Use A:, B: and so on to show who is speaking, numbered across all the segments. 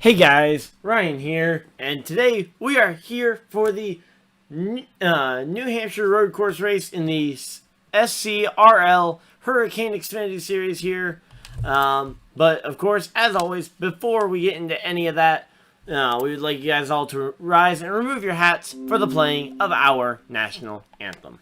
A: Hey guys, Ryan here, and today we are here for the New Hampshire road course race in the SCRL Hurricane Xfinity Series here. But of course, as always, before we get into any of that, we would like you guys all to rise and remove your hats for the playing of our national anthem.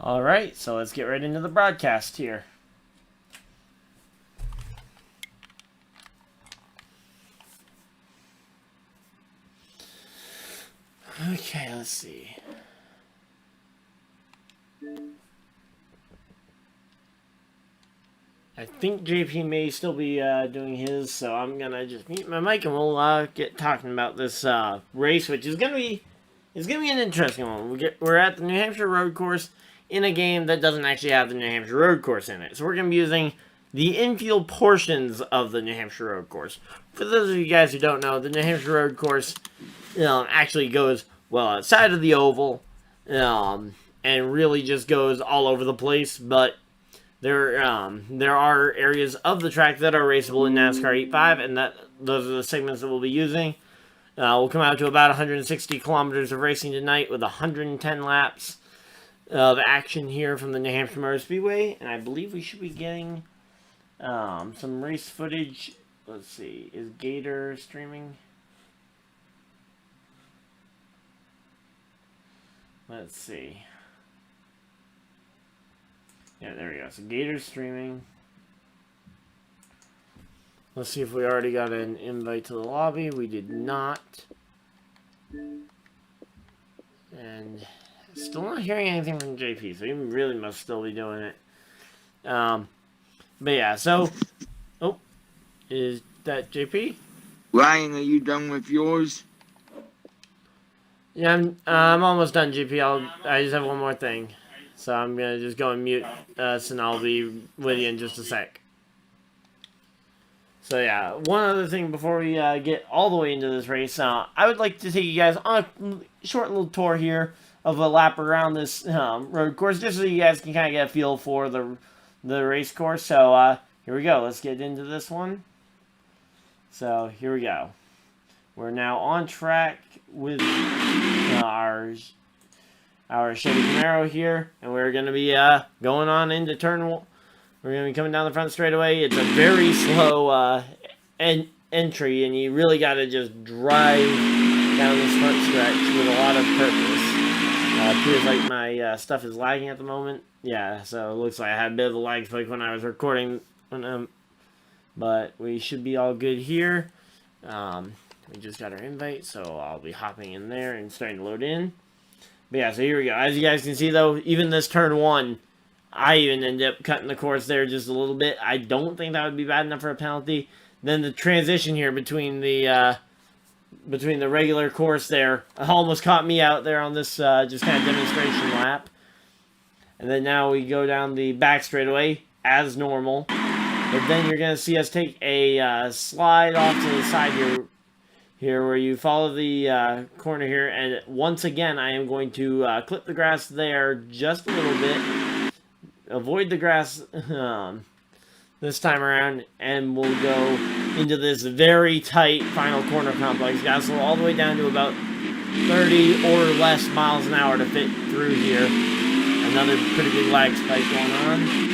A: Alright, so let's get right into the broadcast here. Okay, let's see. I think JP may still be doing his, so I'm gonna just mute my mic and we'll get talking about this race, which is gonna be an interesting one. We're at the New Hampshire road course in a game that doesn't actually have the New Hampshire road course in it, so we're gonna be using the infield portions of the New Hampshire road course. For those of you guys who don't know, the New Hampshire road course actually goes well outside of the oval, and really just goes all over the place, but there are areas of the track that are raceable in NASCAR 8.5, and those are the segments that we'll be using. We'll come out to about 160 kilometers of racing tonight with 110 laps of action here from the New Hampshire Motor Speedway, and I believe we should be getting some race footage. Let's see, is Gator streaming? Let's see. Yeah, there we go. So Gator's streaming. Let's see if we already got an invite to the lobby. We did not. And still not hearing anything from JP, so he really must still be doing it. But yeah, so... Oh, is that JP?
B: Ryan, are you done with yours?
A: Yeah, I'm almost done, JP. I just have one more thing. So I'm going to just go and mute us, and I'll be with you in just a sec. So yeah, one other thing before we get all the way into this race, I would like to take you guys on a short little tour here of a lap around this road course, just so you guys can kind of get a feel for the race course. So here we go. Let's get into this one. So here we go. We're now on track with our Chevy Camaro here, and we're going to be going on into turn one. We're going to be coming down the front straightaway. It's a very slow entry, and you really got to just drive down this front stretch with a lot of purpose. It appears like my stuff is lagging at the moment. Yeah, so it looks like I had a bit of a lag spike when I was recording. But we should be all good here. We just got our invite, so I'll be hopping in there and starting to load in. But yeah, so here we go. As you guys can see, though, even this turn one, I even ended up cutting the course there just a little bit. I don't think that would be bad enough for a penalty. Then the transition here between the regular course there almost caught me out there on this just kind of demonstration lap. And then now we go down the back straightaway as normal. But then you're going to see us take a slide off to the side here where you follow the corner here, and once again I am going to clip the grass there just a little bit, avoid the grass this time around, and we'll go into this very tight final corner complex. Got to slow all the way down to about 30 or less miles an hour to fit through here. Another pretty big lag spike going on.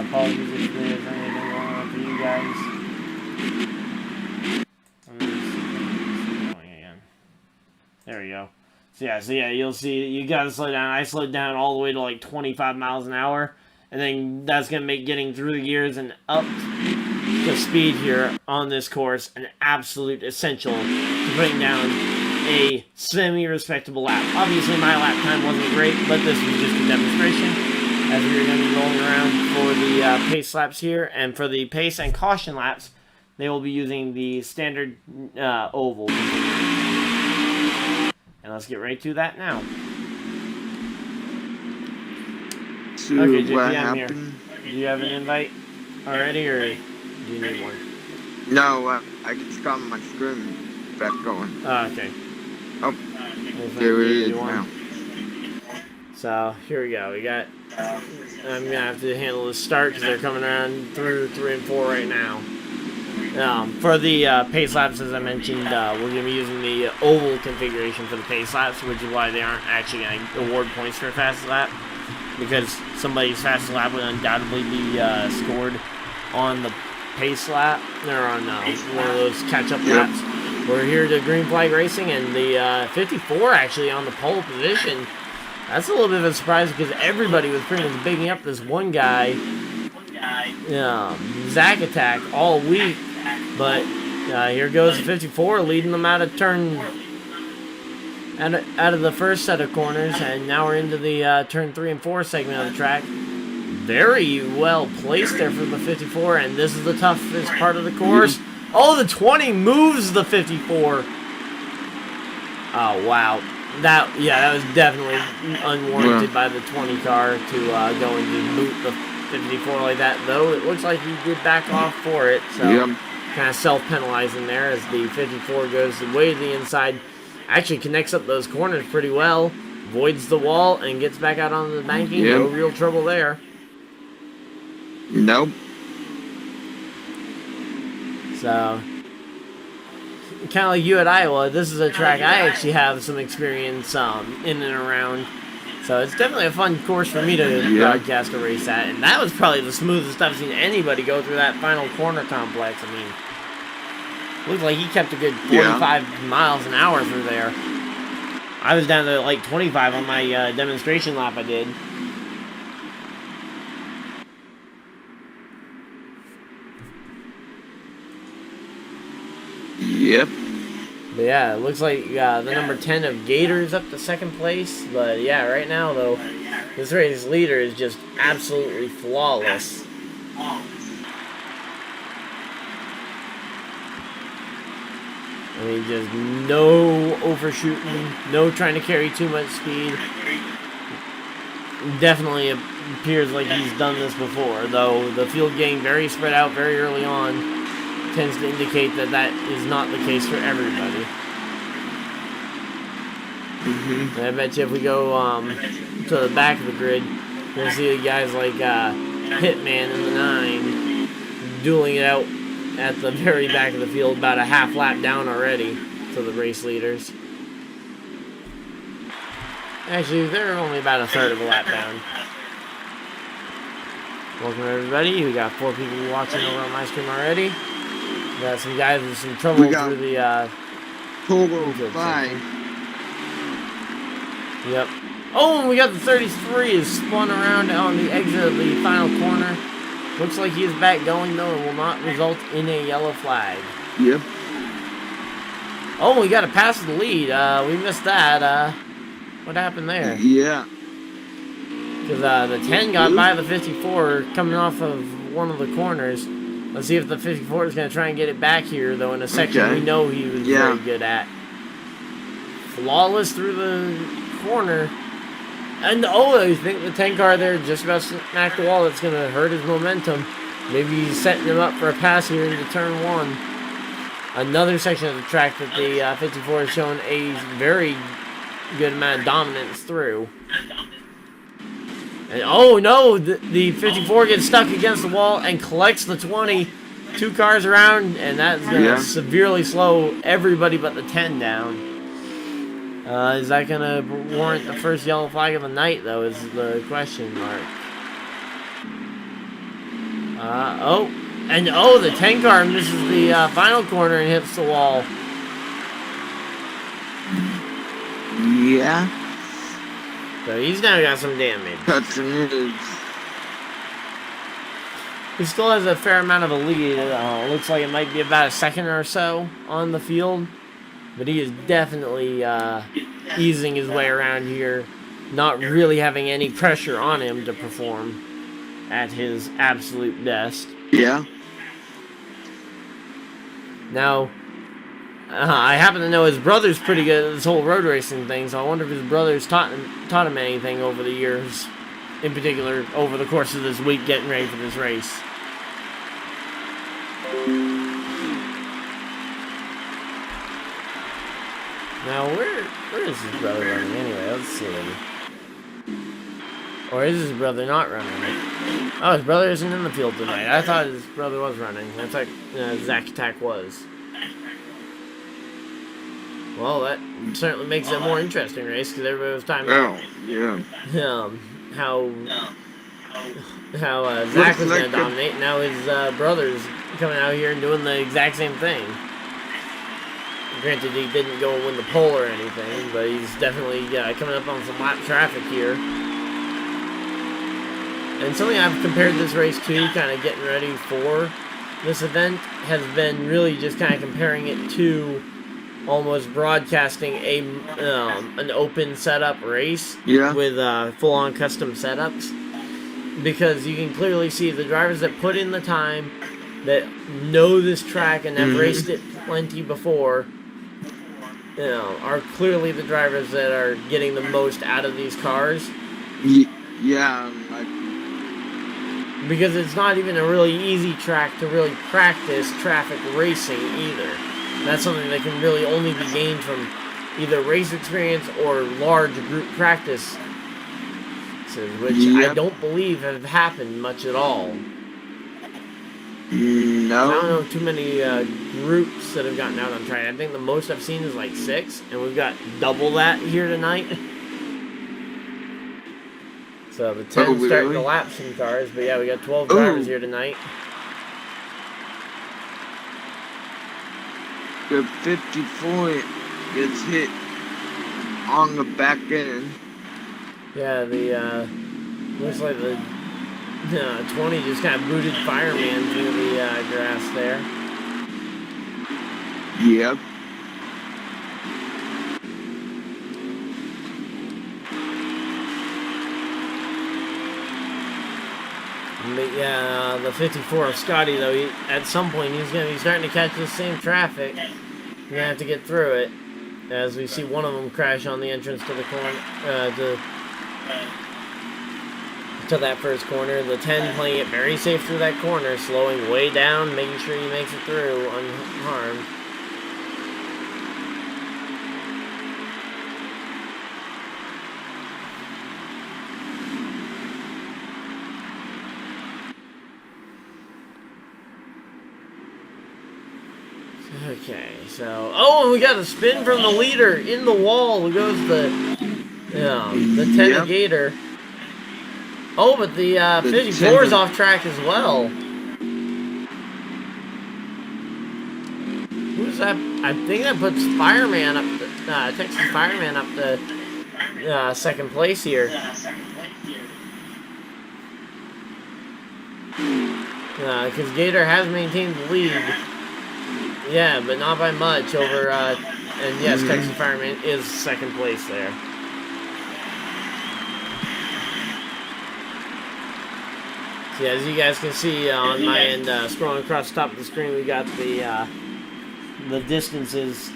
A: Apologies if there's anything going on for you guys. Let me see going again. There we go. So yeah, you'll see you gotta slow down. I slowed down all the way to like 25 miles an hour, and then that's gonna make getting through the gears and up to speed here on this course an absolute essential to putting down a semi-respectable lap. Obviously, my lap time wasn't great, but this was just a demonstration. As we are going to be rolling around for the pace laps here, and for the pace and caution laps, they will be using the standard oval. And let's get right to that now.
B: So
A: Okay, JP,
B: what
A: I'm here.
B: happened?
A: Do you have an invite already, or do you need one?
B: No, I just got my screen back going.
A: Okay.
B: Oh, there it is
A: one.
B: now.
A: So, here we go. We got... I'm going to have to handle the start because they're coming around through 3 and 4 right now. For the pace laps, as I mentioned, we're going to be using the oval configuration for the pace laps, which is why they aren't actually going to award points for fastest lap, because somebody's fastest lap would undoubtedly be scored on the pace lap, or on one of those catch-up laps. We're here to Green Flag Racing, and the 54 actually on the pole position. That's a little bit of a surprise because everybody was pretty much bigging up this one guy, Zach Attack, all week. But here goes the 54, leading them out of out of the first set of corners, and now we're into the turn 3 and 4 segment of the track. Very well placed there for the 54, and this is the toughest part of the course. Oh, the 20 moves the 54. Oh, wow. That was definitely unwarranted by the 20 car to go and just boot the 54 like that, though it looks like he did back off for it, so kind of self-penalizing there as the 54 goes way to the inside, actually connects up those corners pretty well, avoids the wall, and gets back out onto the banking. No real trouble there.
B: Nope.
A: So... kind of like you at Iowa, this is a track I actually have some experience in and around. So it's definitely a fun course for me to broadcast a race at. And that was probably the smoothest I've seen anybody go through that final corner complex. I mean, looked like he kept a good 45 miles an hour through there. I was down to like 25 on my demonstration lap I did.
B: Yep.
A: But yeah, it looks like the number 10 of Gators up to second place. But yeah, right now though, this race leader is just absolutely flawless. I mean, just no overshooting, no trying to carry too much speed. Definitely appears like he's done this before, though the field getting very spread out very early on tends to indicate that that is not the case for everybody. And I bet you if we go to the back of the grid, you're going to see guys like Hitman in the 9 dueling it out at the very back of the field, about a half lap down already to the race leaders. Actually, they're only about a third of a lap down. Welcome everybody. We got 4 people watching over on my stream already. We got some guys with some trouble through the
B: total 5.
A: Yep. Oh, and we got the 33 is spun around on the exit of the final corner. Looks like he is back going though and will not result in a yellow flag.
B: Yep.
A: Oh, we got to pass the lead. We missed that. What happened there?
B: Yeah.
A: Because the 10 got by the 54 coming off of one of the corners. Let's see if the 54 is going to try and get it back here, though, in a section we know he was very good at. Flawless through the corner. And I think the 10 car there just about smacked the wall. That's going to hurt his momentum. Maybe he's setting him up for a pass here into turn 1. Another section of the track that the 54 has shown a very good amount of dominance through. And oh no, the 54 gets stuck against the wall and collects the 20. 2 cars around, and that's going to severely slow everybody but the 10 down. Is that going to warrant the first yellow flag of the night, though, is the question mark. The 10 car misses the final corner and hits the wall.
B: Yeah.
A: So he's now got some damage.
B: That's the news.
A: He still has a fair amount of a lead. Looks like it might be about a second or so on the field. But he is definitely easing his way around here. Not really having any pressure on him to perform at his absolute best.
B: Yeah.
A: Now, I happen to know his brother's pretty good at this whole road racing thing, so I wonder if his brother's taught him anything over the years. In particular, over the course of this week, getting ready for this race. Now, where is his brother running anyway? Let's see. Or is his brother not running? Oh, his brother isn't in the field tonight. I thought his brother was running. That's like Zach Attack was. Well, that certainly makes it a more interesting race because everybody was talking about how Zach was going to dominate. Now his brother's coming out here and doing the exact same thing. Granted, he didn't go and win the pole or anything, but he's definitely coming up on some lap traffic here. And something I've compared this race to, kind of getting ready for this event, has been really just kind of comparing it to almost broadcasting an open setup race with full-on custom setups. Because you can clearly see the drivers that put in the time, that know this track and have raced it plenty before, are clearly the drivers that are getting the most out of these cars.
B: Yeah.
A: Because it's not even a really easy track to really practice traffic racing either. That's something that can really only be gained from either race experience or large group practice, which I don't believe have happened much at all.
B: No.
A: I don't know too many groups that have gotten out on track. I think the most I've seen is like 6, and we've got double that here tonight. So the 10 starting to lap some cars, but yeah, we got 12 drivers here tonight.
B: The 54 gets hit on the back end.
A: Yeah, the looks like the 20 just kind of booted Fireman through the grass there.
B: Yep.
A: But yeah, the 54 of Scotty, though, at some point he's going to be starting to catch the same traffic. You're going to have to get through it. As we see one of them crash on the entrance to the corner, to that first corner. The 10 playing it very safe through that corner, slowing way down, making sure he makes it through unharmed. Okay, so and we got a spin from the leader in the wall. Goes the 10 Gator. Oh, but the 54 is off track as well. Who's that? I think that puts Fireman up, Texas Fireman up to second place here. Because Gator has maintained the lead. Yeah, but not by much over, and yes, Texas Fireman is second place there. So yeah, as you guys can see on my end, scrolling across the top of the screen, we got the distances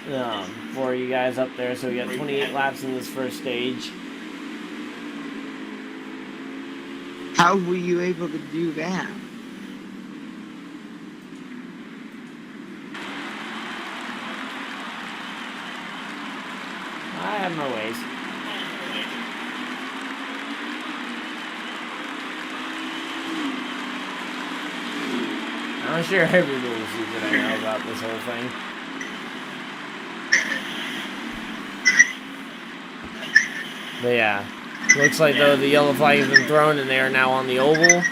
A: for you guys up there. So we got 28 laps in this first stage.
B: How were you able to do that?
A: I have my ways. I'm not sure every little secret I know about this whole thing. But yeah, looks like though the yellow flag has been thrown and they are now on the oval.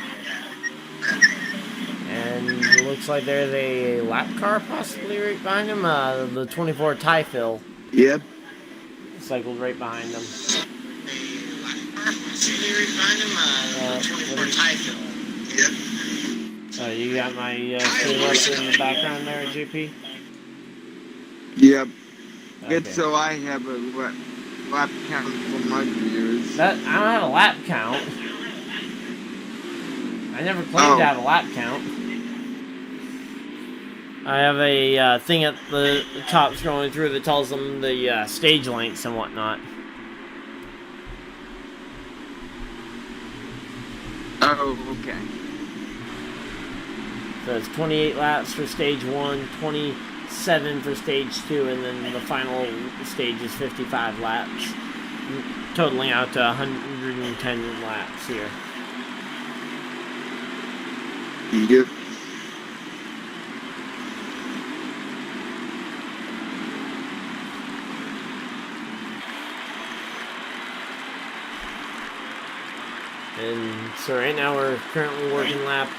A: And it looks like there's a lap car possibly right behind him. The 24 tie fill.
B: Yep.
A: Cycled right behind them. You got my screen up in the background there, JP?
B: Yep.
A: Okay.
B: Good, so I have a lap count for my viewers.
A: I don't have a lap count. I never claimed to have a lap count. I have a thing at the top scrolling through that tells them the stage lengths and whatnot.
B: Oh, okay.
A: So it's 28 laps for stage 1, 27 for stage 2, and then the final stage is 55 laps, totaling out to 110 laps here.
B: Yep.
A: And so right now we're currently working lap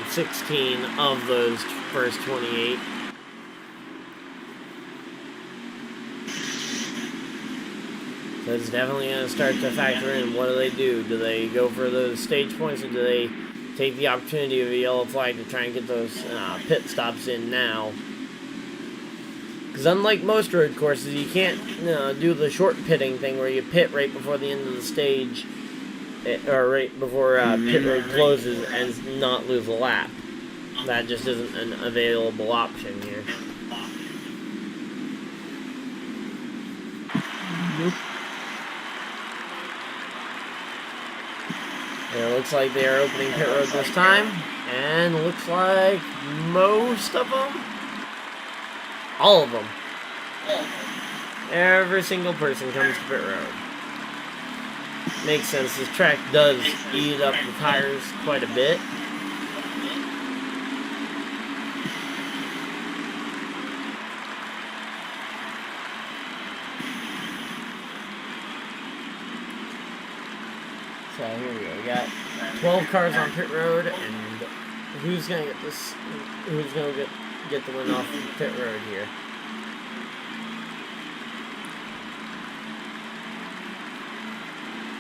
A: 16 of those first 28. So it's definitely going to start to factor in. What do? Do they go for those stage points, or do they take the opportunity of a yellow flag to try and get those pit stops in now? Because unlike most road courses, you can't do the short pitting thing where you pit right before the end of the stage, or right before pit road closes, and not lose a lap. That just isn't an available option here.
B: Nope.
A: And it looks like they are opening pit road this time, and it looks like most of them, all of them, every single person comes to pit road. Makes sense, this track does eat up the tires quite a bit. So here we go. We got 12 cars on pit road, and who's gonna get this? Who's gonna get the win off pit road here?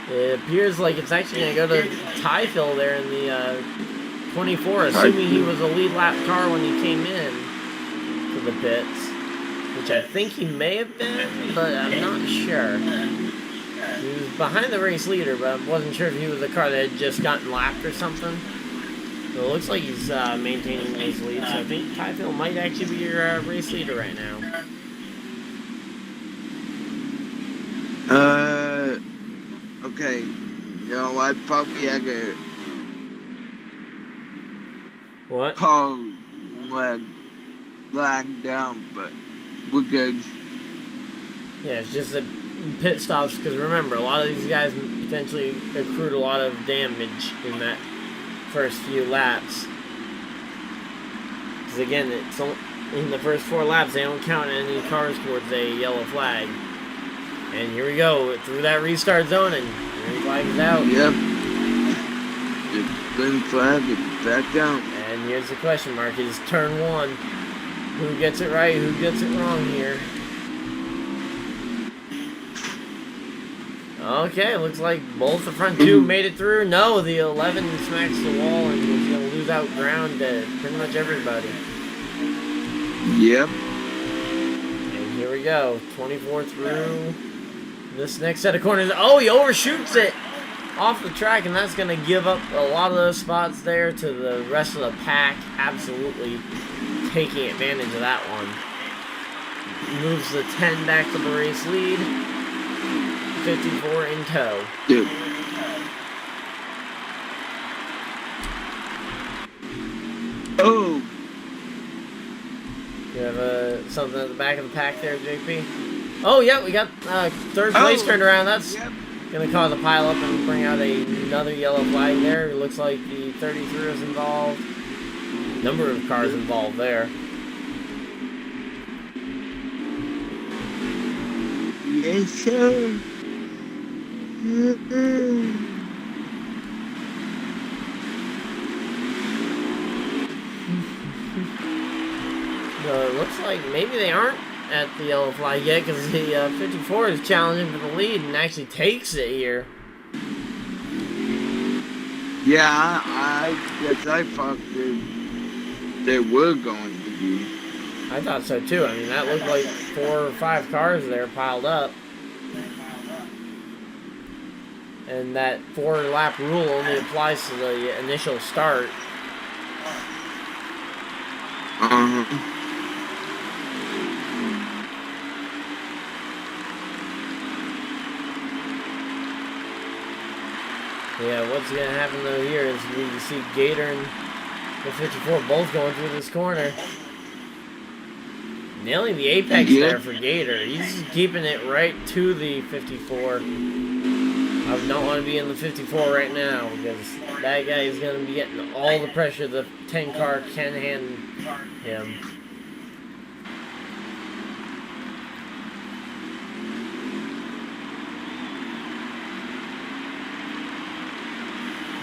A: It appears like it's actually gonna go to tie fill there in the 24, assuming he was a lead lap car when he came in to the pits, which I think he may have been, but I'm not sure. He was behind the race leader, but I wasn't sure if he was a car that had just gotten lapped or something. So it looks like he's maintaining race lead, so I think Ty Phil might actually be your race leader right now.
B: Okay. No, I probably had a
A: What?
B: car lag down, but we're good.
A: Yeah, it's just that pit stops, because remember, a lot of these guys potentially accrued a lot of damage in that first few laps. Because again, it's in the first 4 laps, they don't count any cars towards a yellow flag. And here we go, through that restart zone, and green flag is out.
B: Yep. The green flag is back down.
A: And here's the question mark, is turn 1. Who gets it right, who gets it wrong here? Okay, looks like both the front 2 made it through. No, the 11 smacks the wall and is going to lose out ground to pretty much everybody.
B: Yep.
A: And here we go, 24 through this next set of corners. Oh, he overshoots it off the track, and that's going to give up a lot of those spots there to the rest of the pack. Absolutely taking advantage of that one. Moves the 10 back to the race lead. 54 in tow.
B: Dude. Oh,
A: You have something at the back of the pack there, JP? Oh, yeah, we got third place turned around. That's going to cause a pile up and bring out another yellow flag there. It looks like the 33 is involved. Number of cars involved there.
B: yes, sir.
A: It looks like maybe they aren't at the yellow flag yet because the 54 is challenging for the lead and actually takes it here.
B: Yeah, I guess I thought they were going to be.
A: I thought so too. I mean, that looked like 4 or 5 cars there piled up. And that 4-lap rule only applies to the initial start. Yeah, what's going to happen though here is we see Gator and the 54 both going through this corner. Nailing the apex there for Gator. He's keeping it right to the 54. I don't want to be in the 54 right now because that guy is going to be getting all the pressure the 10 car can hand him.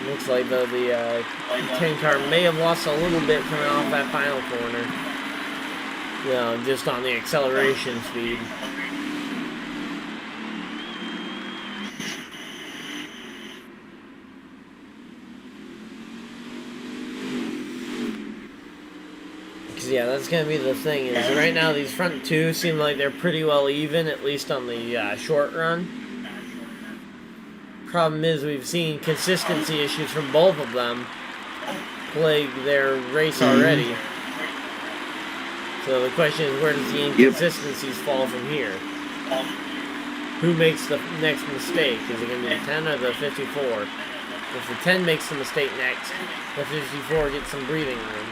A: Looks like though the 10 car may have lost a little bit coming off that final corner. You know, just on the acceleration speed. Because yeah, that's going to be the thing is right now these front two seem like they're pretty well even, at least on the short run. Problem is we've seen consistency issues from both of them plague their race already. So the question is, where does the inconsistencies fall from here? Who makes the next mistake? Is it going to be the 10 or the 54? If the 10 makes the mistake next, the 54 gets some breathing room.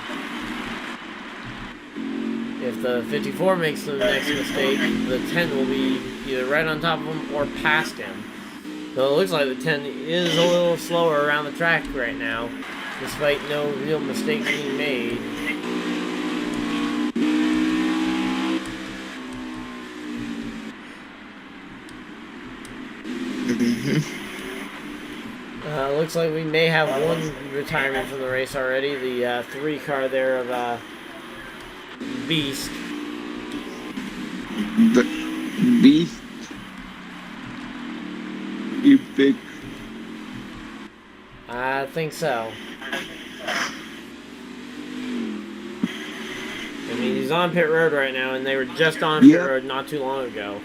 A: If the 54 makes the next mistake, the 10 will be either right on top of him or past him. So it looks like the 10 is a little slower around the track right now, despite no real mistakes being made. Looks like we may have one retirement from the race already. The 3 car there of Beast.
B: The Beast? You think?
A: I think so. I mean, he's on pit road right now, and they were just on pit road not too long ago.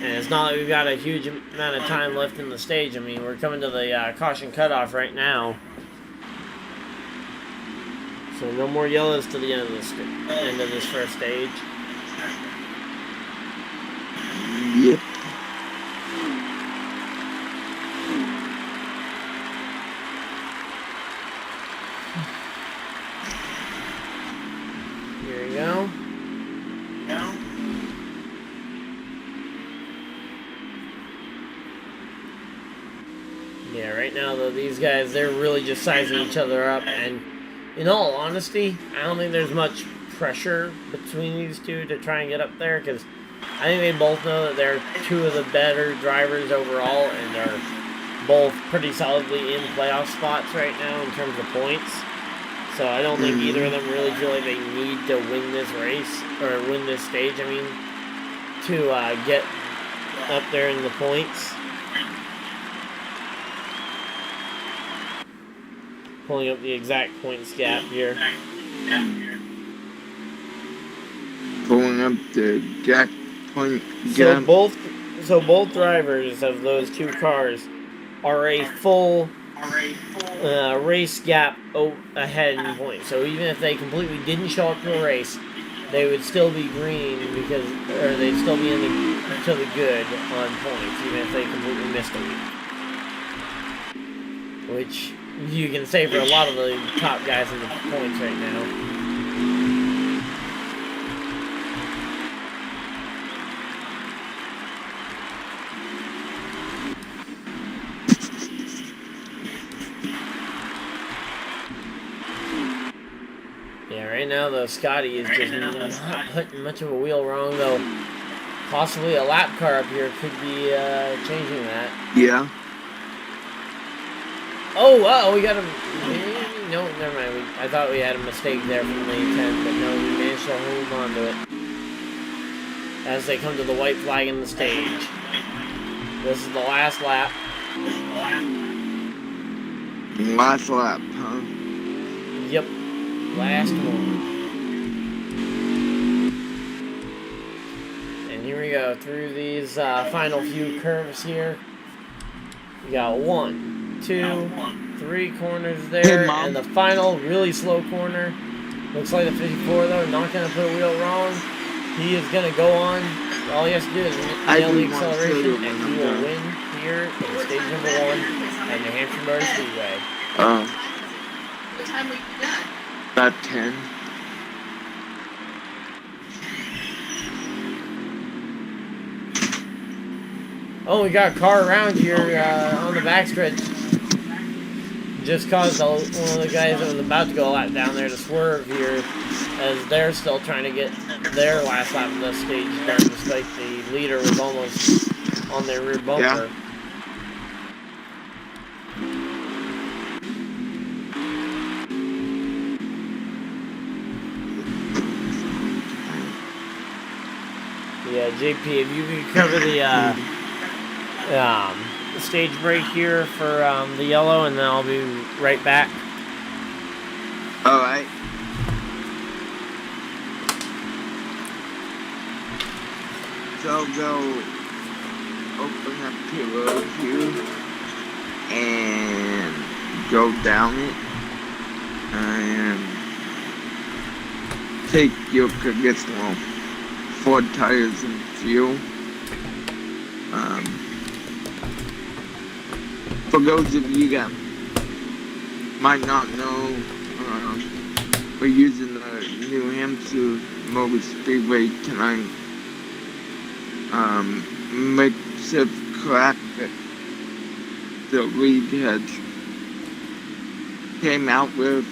A: And it's not like we've got a huge amount of time left in the stage. I mean, we're coming to the caution cutoff right now. So no more yellows to the end of this first stage.
B: Yep.
A: Here we go. Yeah, right now though, these guys, they're really just sizing each other up, and in all honesty, I don't think there's much pressure between these two to try and get up there, because I think they both know that they're 2 of the better drivers overall, and they're both pretty solidly in playoff spots right now in terms of points. So I don't think either of them really feel like they need to win this race, or win this stage, I mean, to get up there in the points. Pulling up the exact points gap here.
B: Pulling up the exact point gap.
A: So both drivers of those 2 cars are a full race gap ahead in points. So even if they completely didn't show up to a race, they would still be green or they'd still be to the good on points, even if they completely missed a week. Which you can say for a lot of the top guys in the points right now. Yeah, right now though, Scotty is just not putting much of a wheel wrong though. Possibly a lap car up here could be changing that.
B: Yeah.
A: Oh, wow, we got a... No, never mind. I thought we had a mistake there from lane 10, but no, we managed to hold on to it. As they come to the white flag in the stage. This is the last lap.
B: Last lap, huh?
A: Yep. Last one. And here we go through these final few curves here. We got 1, 2, 3 corners there, and the final really slow corner. Looks like the 54 though, not going to put a wheel wrong. He is going to go on. All he has to do is nail the acceleration, and he will win here in stage number 1 at New Hampshire Motor Speedway.
C: What time were you done?
B: About 10.
A: Oh, we got a car around here on the backstretch. Just caused one of the guys that was about to go a lap down there to swerve here, as they're still trying to get their last lap of the stage done, despite the leader was almost on their rear bumper.
B: Yeah.
A: Yeah, JP, if you could cover the stage break here for the yellow, and then I'll be right back.
B: Alright. So I'll go open up the road here and go down it and take your conditional 4 tires and fuel. For those of you that might not know, we're using the New Hampshire Motor Speedway tonight. Makeshift crack that the league had came out with.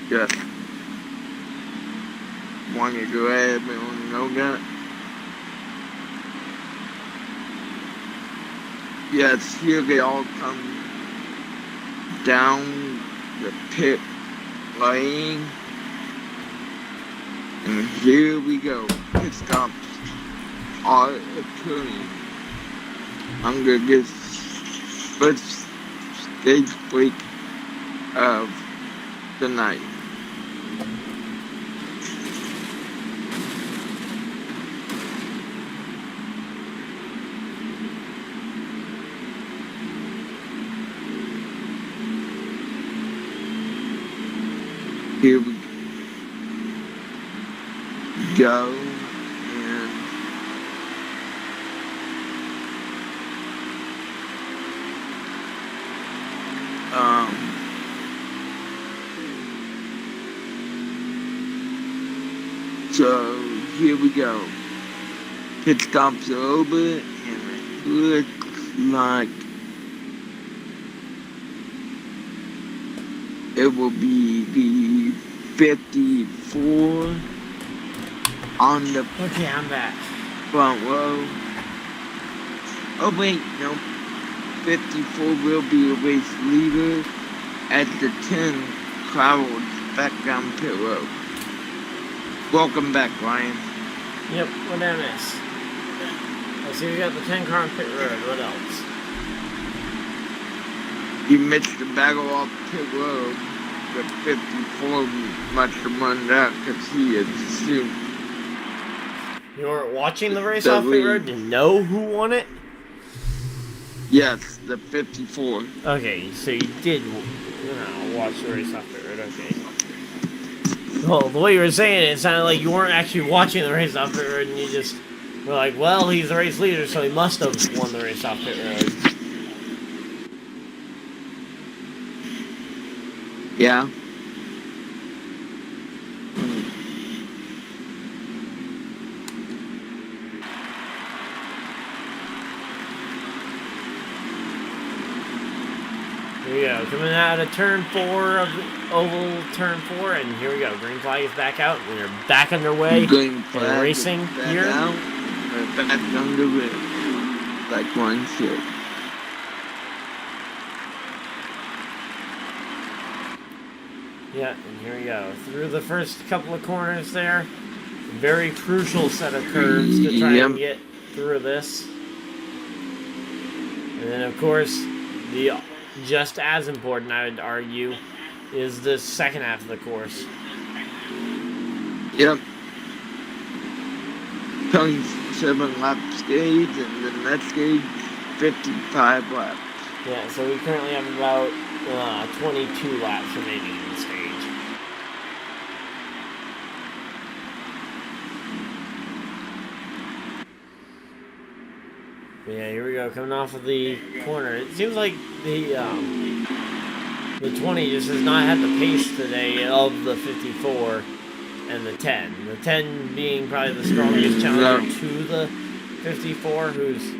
B: Just wanted to let everyone know that. Yes, here they all come down the pit lane. And here we go. Pit stops are occurring under this first stage break of the night. Here we go, and so here we go. Pit stops are over, and it looks like it will be the 54 on the
A: Okay, I'm back.
B: front row. Oh wait, no. 54 will be a race leader as the 10 travels back down pit road. Welcome back, Ryan.
A: Yep, what did I miss? I see we got the 10 car on pit road. What else?
B: You missed the battle off pit road. The 54 must have run out because he had soon.
A: You weren't watching the race
B: The
A: off pit
B: lead.
A: road to know who won it?
B: Yes, the 54.
A: Okay, so you did watch the race off pit road, okay. Well, the way you were saying it, it sounded like you weren't actually watching the race off pit road and you just We're like, well, he's the race leader, so he must have won the race off pit road.
B: Yeah.
A: Here we go, coming out of turn 4 of the oval turn 4, and here we go. Green flag is back out. We are back underway.
B: Green
A: for racing here.
B: Out. We're back on the road. Like one should.
A: Yeah, and here we go. Through the first couple of corners there. Very crucial set of curves to try and get through this. And then, of course, the just as important, I would argue, is the second half of the course.
B: Yep. 27 lap stage, and the next stage, 55 laps.
A: Yeah, so we currently have about 22 laps remaining in the stage. But yeah, here we go, coming off of the corner. It seems like the 20 just has not had the pace today of the 54 and the 10. The 10 being probably the strongest challenger to the 54, who's,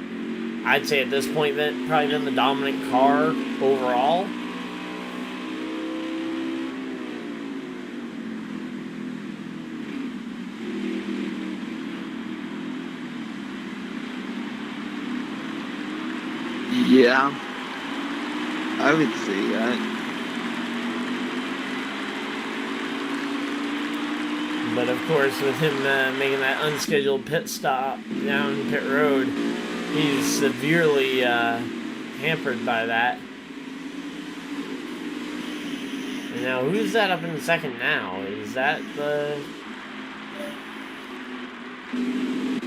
A: I'd say at this point, probably been the dominant car overall.
B: Yeah, I would say that.
A: But of course, with him making that unscheduled pit stop down pit road, he's severely hampered by that. And now, who's that up in second now? Is that the... trying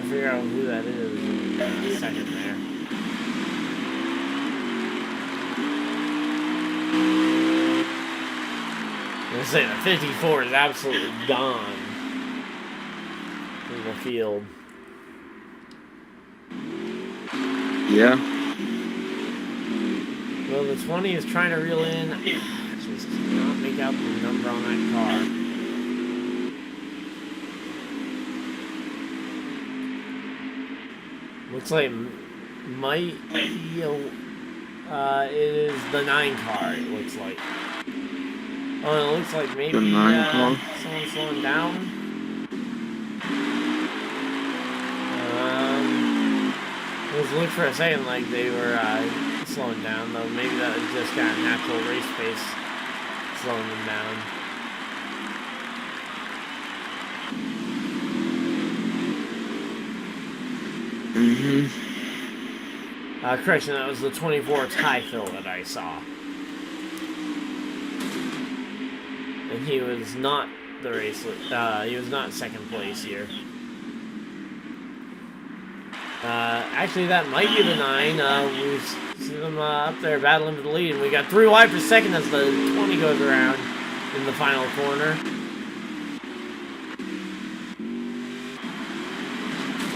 A: to figure out who that is in a second there. I'm gonna say the 54 is absolutely gone in the field.
B: Yeah.
A: Well, the 20 is trying to reel in. Just cannot make out the number on that car. Looks like might be it is the 9 car, it looks like. Oh, it looks like maybe someone's slowing down. I was looking for a second like they were slowing down, though maybe that was just got a natural race pace slowing them down. Correction, that was the 24 tie fill that I saw. And he was not the race, he was not second place here. Actually, that might be the 9. We see them up there battling for the lead, and we got 3 wide per second as the 20 goes around in the final corner.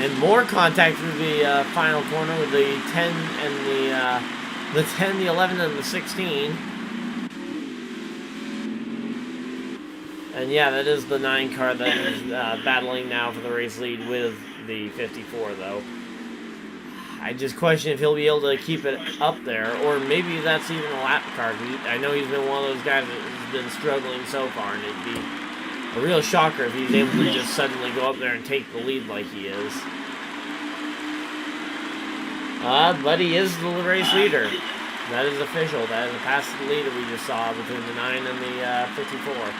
A: And more contact through the final corner with the 10 and the 10, the 11, and the 16. And yeah, that is the 9 car that is battling now for the race lead with the 54, though. I just question if he'll be able to keep it up there, or maybe that's even a lap car. I know he's been one of those guys that has been struggling so far, and it'd be a real shocker if he's able to just suddenly go up there and take the lead like he is. But he is the race leader. That is official. That is a pass to the lead that we just saw between the 9 and the 54.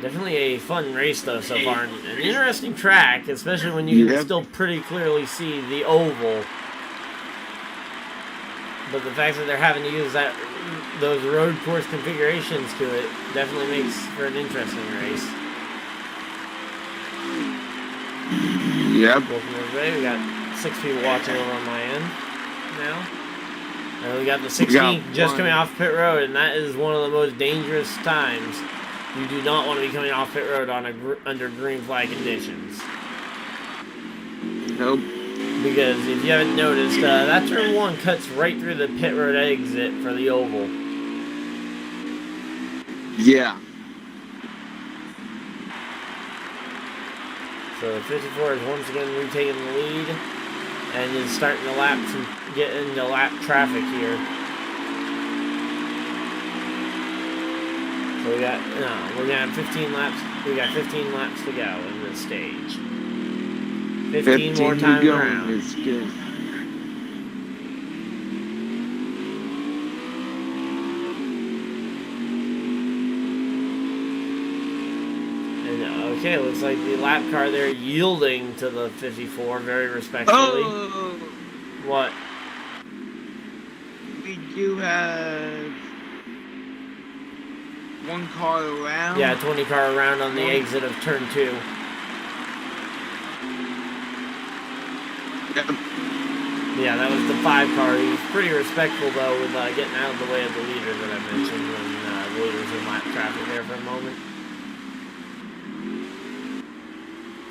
A: Definitely a fun race, though, so far. An interesting track, especially when you can still pretty clearly see the oval. But the fact that they're having to use those road course configurations to it definitely makes for an interesting race.
B: Yep.
A: Welcome everybody. We got 6 people watching over on my end now. And we got the 16 just coming off pit road, and that is one of the most dangerous times. You do not want to be coming off pit road on under green flag conditions.
B: Nope.
A: Because if you haven't noticed, that turn 1 cuts right through the pit road exit for the oval.
B: Yeah.
A: So the 54 is once again retaking the lead and is starting to get into lap traffic here. So we're gonna have 15 laps. We got 15 laps to go in this stage. 15 more times around.
B: Is good.
A: Okay, looks like the lap car there yielding to the 54 very respectfully.
B: Oh!
A: What?
B: We do have 1 car around.
A: Yeah, 20 car around on the exit of turn 2.
B: Yep.
A: Yeah, that was the 5 car. He was pretty respectful though with getting out of the way of the leader that I mentioned when the leader was in lap traffic there for a moment.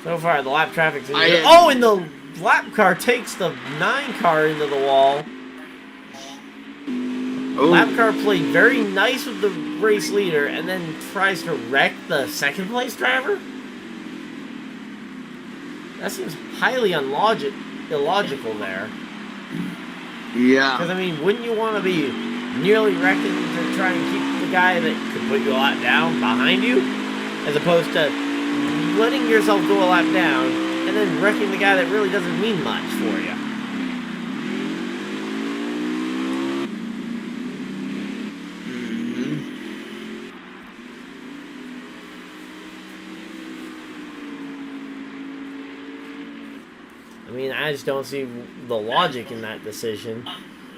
A: So far, the lap traffic's in the... Oh, and the lap car takes the 9 car into the wall.
B: Oh.
A: Lap car played very nice with the race leader and then tries to wreck the 2nd place driver? That seems highly illogical there.
B: Yeah.
A: Because, I mean, wouldn't you want to be nearly wrecking to try and keep the guy that could put you a lap down behind you? As opposed to letting yourself go a lap down and then wrecking the guy that really doesn't mean much for you. I mean, I just don't see the logic in that decision.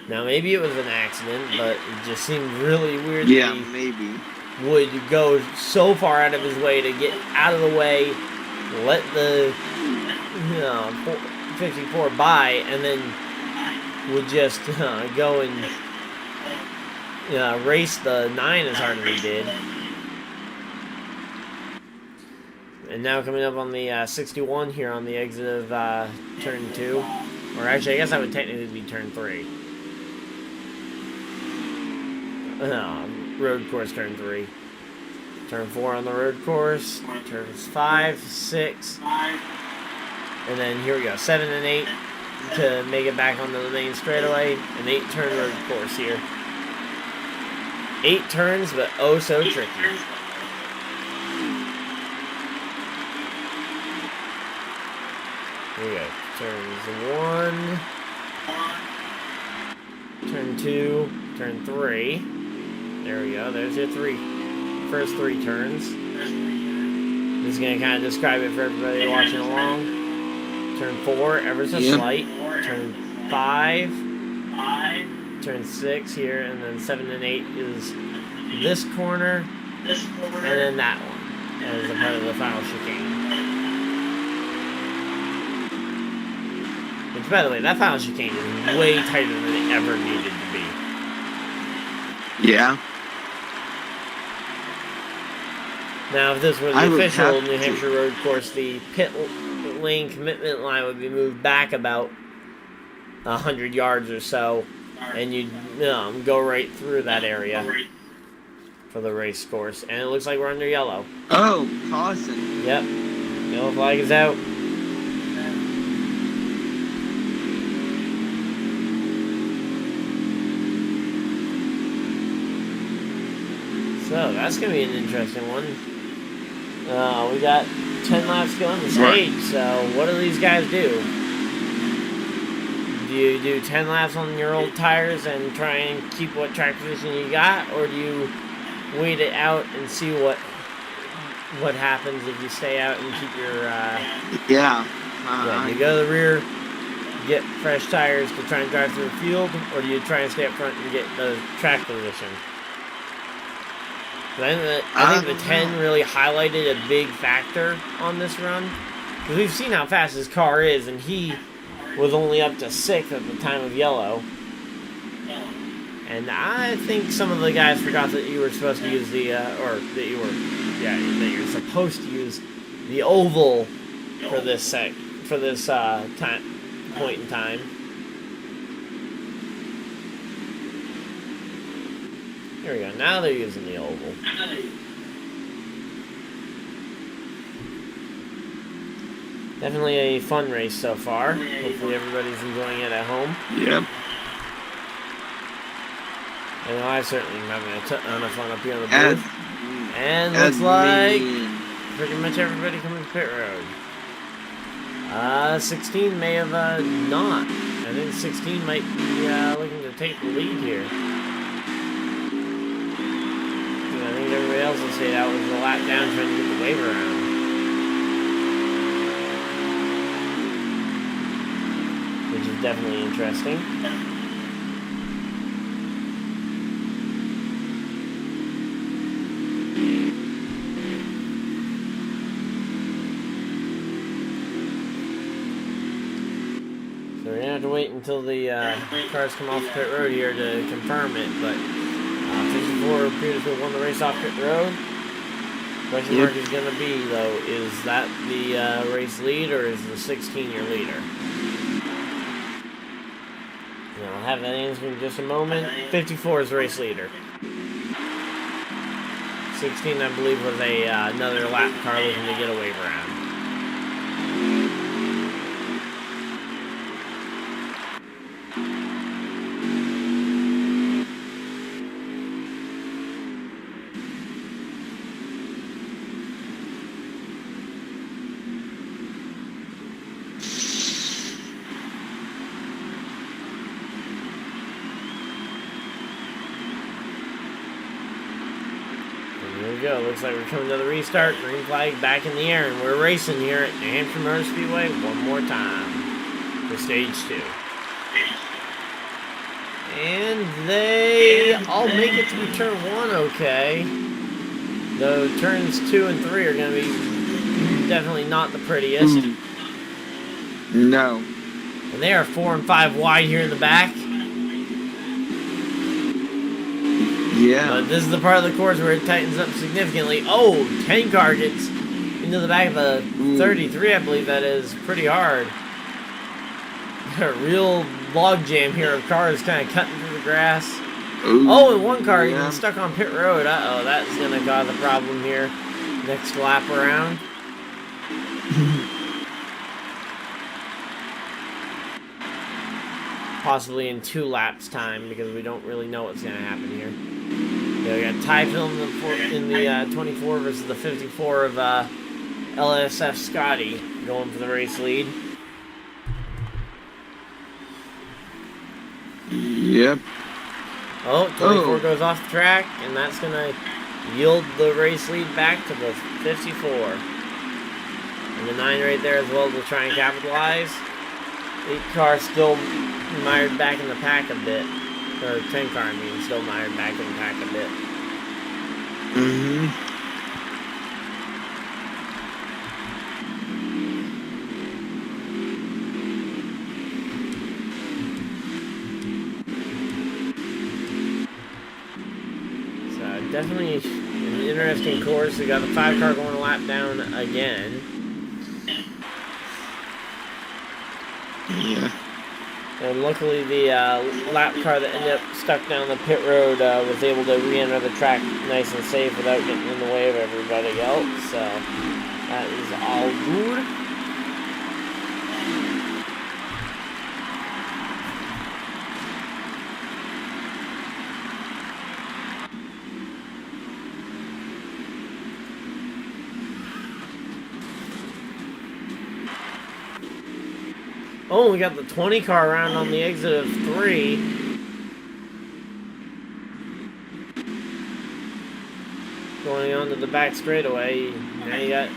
A: Now, maybe it was an accident, but it just seemed really weird that he
B: maybe
A: would go so far out of his way to get out of the way, let the 54 by, and then would just go and race the 9 as hard as he did. And now coming up on the 61 here on the exit of turn 2. Or actually, I guess that would technically be turn 3. Road course turn 3. Turn 4 on the road course. Turns 5, 6. And then here we go, 7 and 8 to make it back onto the main straightaway. An 8-turn road course here. 8 turns, but oh so tricky. Here we go. Turns 1, turn 2, turn 3. There we go. There's your first 3 turns. This is going to kind of describe it for everybody watching along. Turn 4, ever so slight. Turn 5, turn 6 here, and then 7 and 8 is this corner, and then that one as a part of the final chicane. Which, by the way, that final chicane is way tighter than it ever needed to be.
B: Yeah.
A: Now, if this were the official New Hampshire road course, the pit lane commitment line would be moved back about 100 yards or so, and you'd go right through that area for the race course. And it looks like we're under yellow.
B: Oh, caution.
A: Yep. Yellow flag is out. So, that's going to be an interesting one. We got 10 laps going the stage, so what do these guys do? Do you do 10 laps on your old tires and try and keep what track position you got, or do you wait it out and see what happens if you stay out and keep your...
B: Yeah,
A: you go to the rear, get fresh tires to try and drive through the field, or do you try and stay up front and get the track position? I think the 10 really highlighted a big factor on this run. Because we've seen how fast his car is, and he was only up to 6th at the time of yellow. And I think some of the guys forgot that you were supposed to use the, that you're supposed to use the oval for this point in time. Here we go. Now they're using the oval. Definitely a fun race so far. Hopefully everybody's enjoying it at home.
B: Yep.
A: I know I certainly am having a ton of fun up here on the booth. And looks like pretty much everybody coming to pit road. 16 may have not. I think 16 might be looking to take the lead here. I think everybody else will say that was a lap down trying to get the wave around. Which is definitely interesting. So we're going to have to wait until the cars come off pit road here to confirm it, but 54 appears to have won the race off pit road. Question mark is going to be, though, is that the race lead or is the 16 your leader? I'll have that answer in just a moment. 54 is the race leader. 16, I believe, was another lap car looking to get a wave around. Go. Looks like we're coming to the restart. Green flag back in the air, and we're racing here at New Hampshire Motor Speedway one more time for stage 2. And they all make it through turn 1 okay. Though turns 2 and 3 are going to be definitely not the prettiest.
B: No.
A: And they are 4 and 5 wide here in the back.
B: Yeah.
A: But this is the part of the course where it tightens up significantly. Oh, 10 car gets into the back of the 33, I believe that is, pretty hard. A real log jam here of cars kind of cutting through the grass. Oh, and one car even stuck on pit road. Uh-oh, that's going to cause a problem here next lap around. Possibly in 2 laps time because we don't really know what's going to happen here. Yeah, we got Ty Film in the 24 versus the 54 of LSF Scotty going for the race lead.
B: Yep.
A: Oh, 24 goes off the track, and that's going to yield the race lead back to the 54. And the 9 right there as well to try and capitalize. 8 car still mired back in the pack a bit. Or 10 car, I mean, still mired back in the pack a bit. So definitely an interesting course. We got the 5 car going a lap down again.
B: Yeah.
A: And luckily the lap car that ended up stuck down the pit road was able to re-enter the track nice and safe without getting in the way of everybody else. So that is all good. Oh, we got the 20 car around on the exit of 3. Going on to the back straightaway. Now you got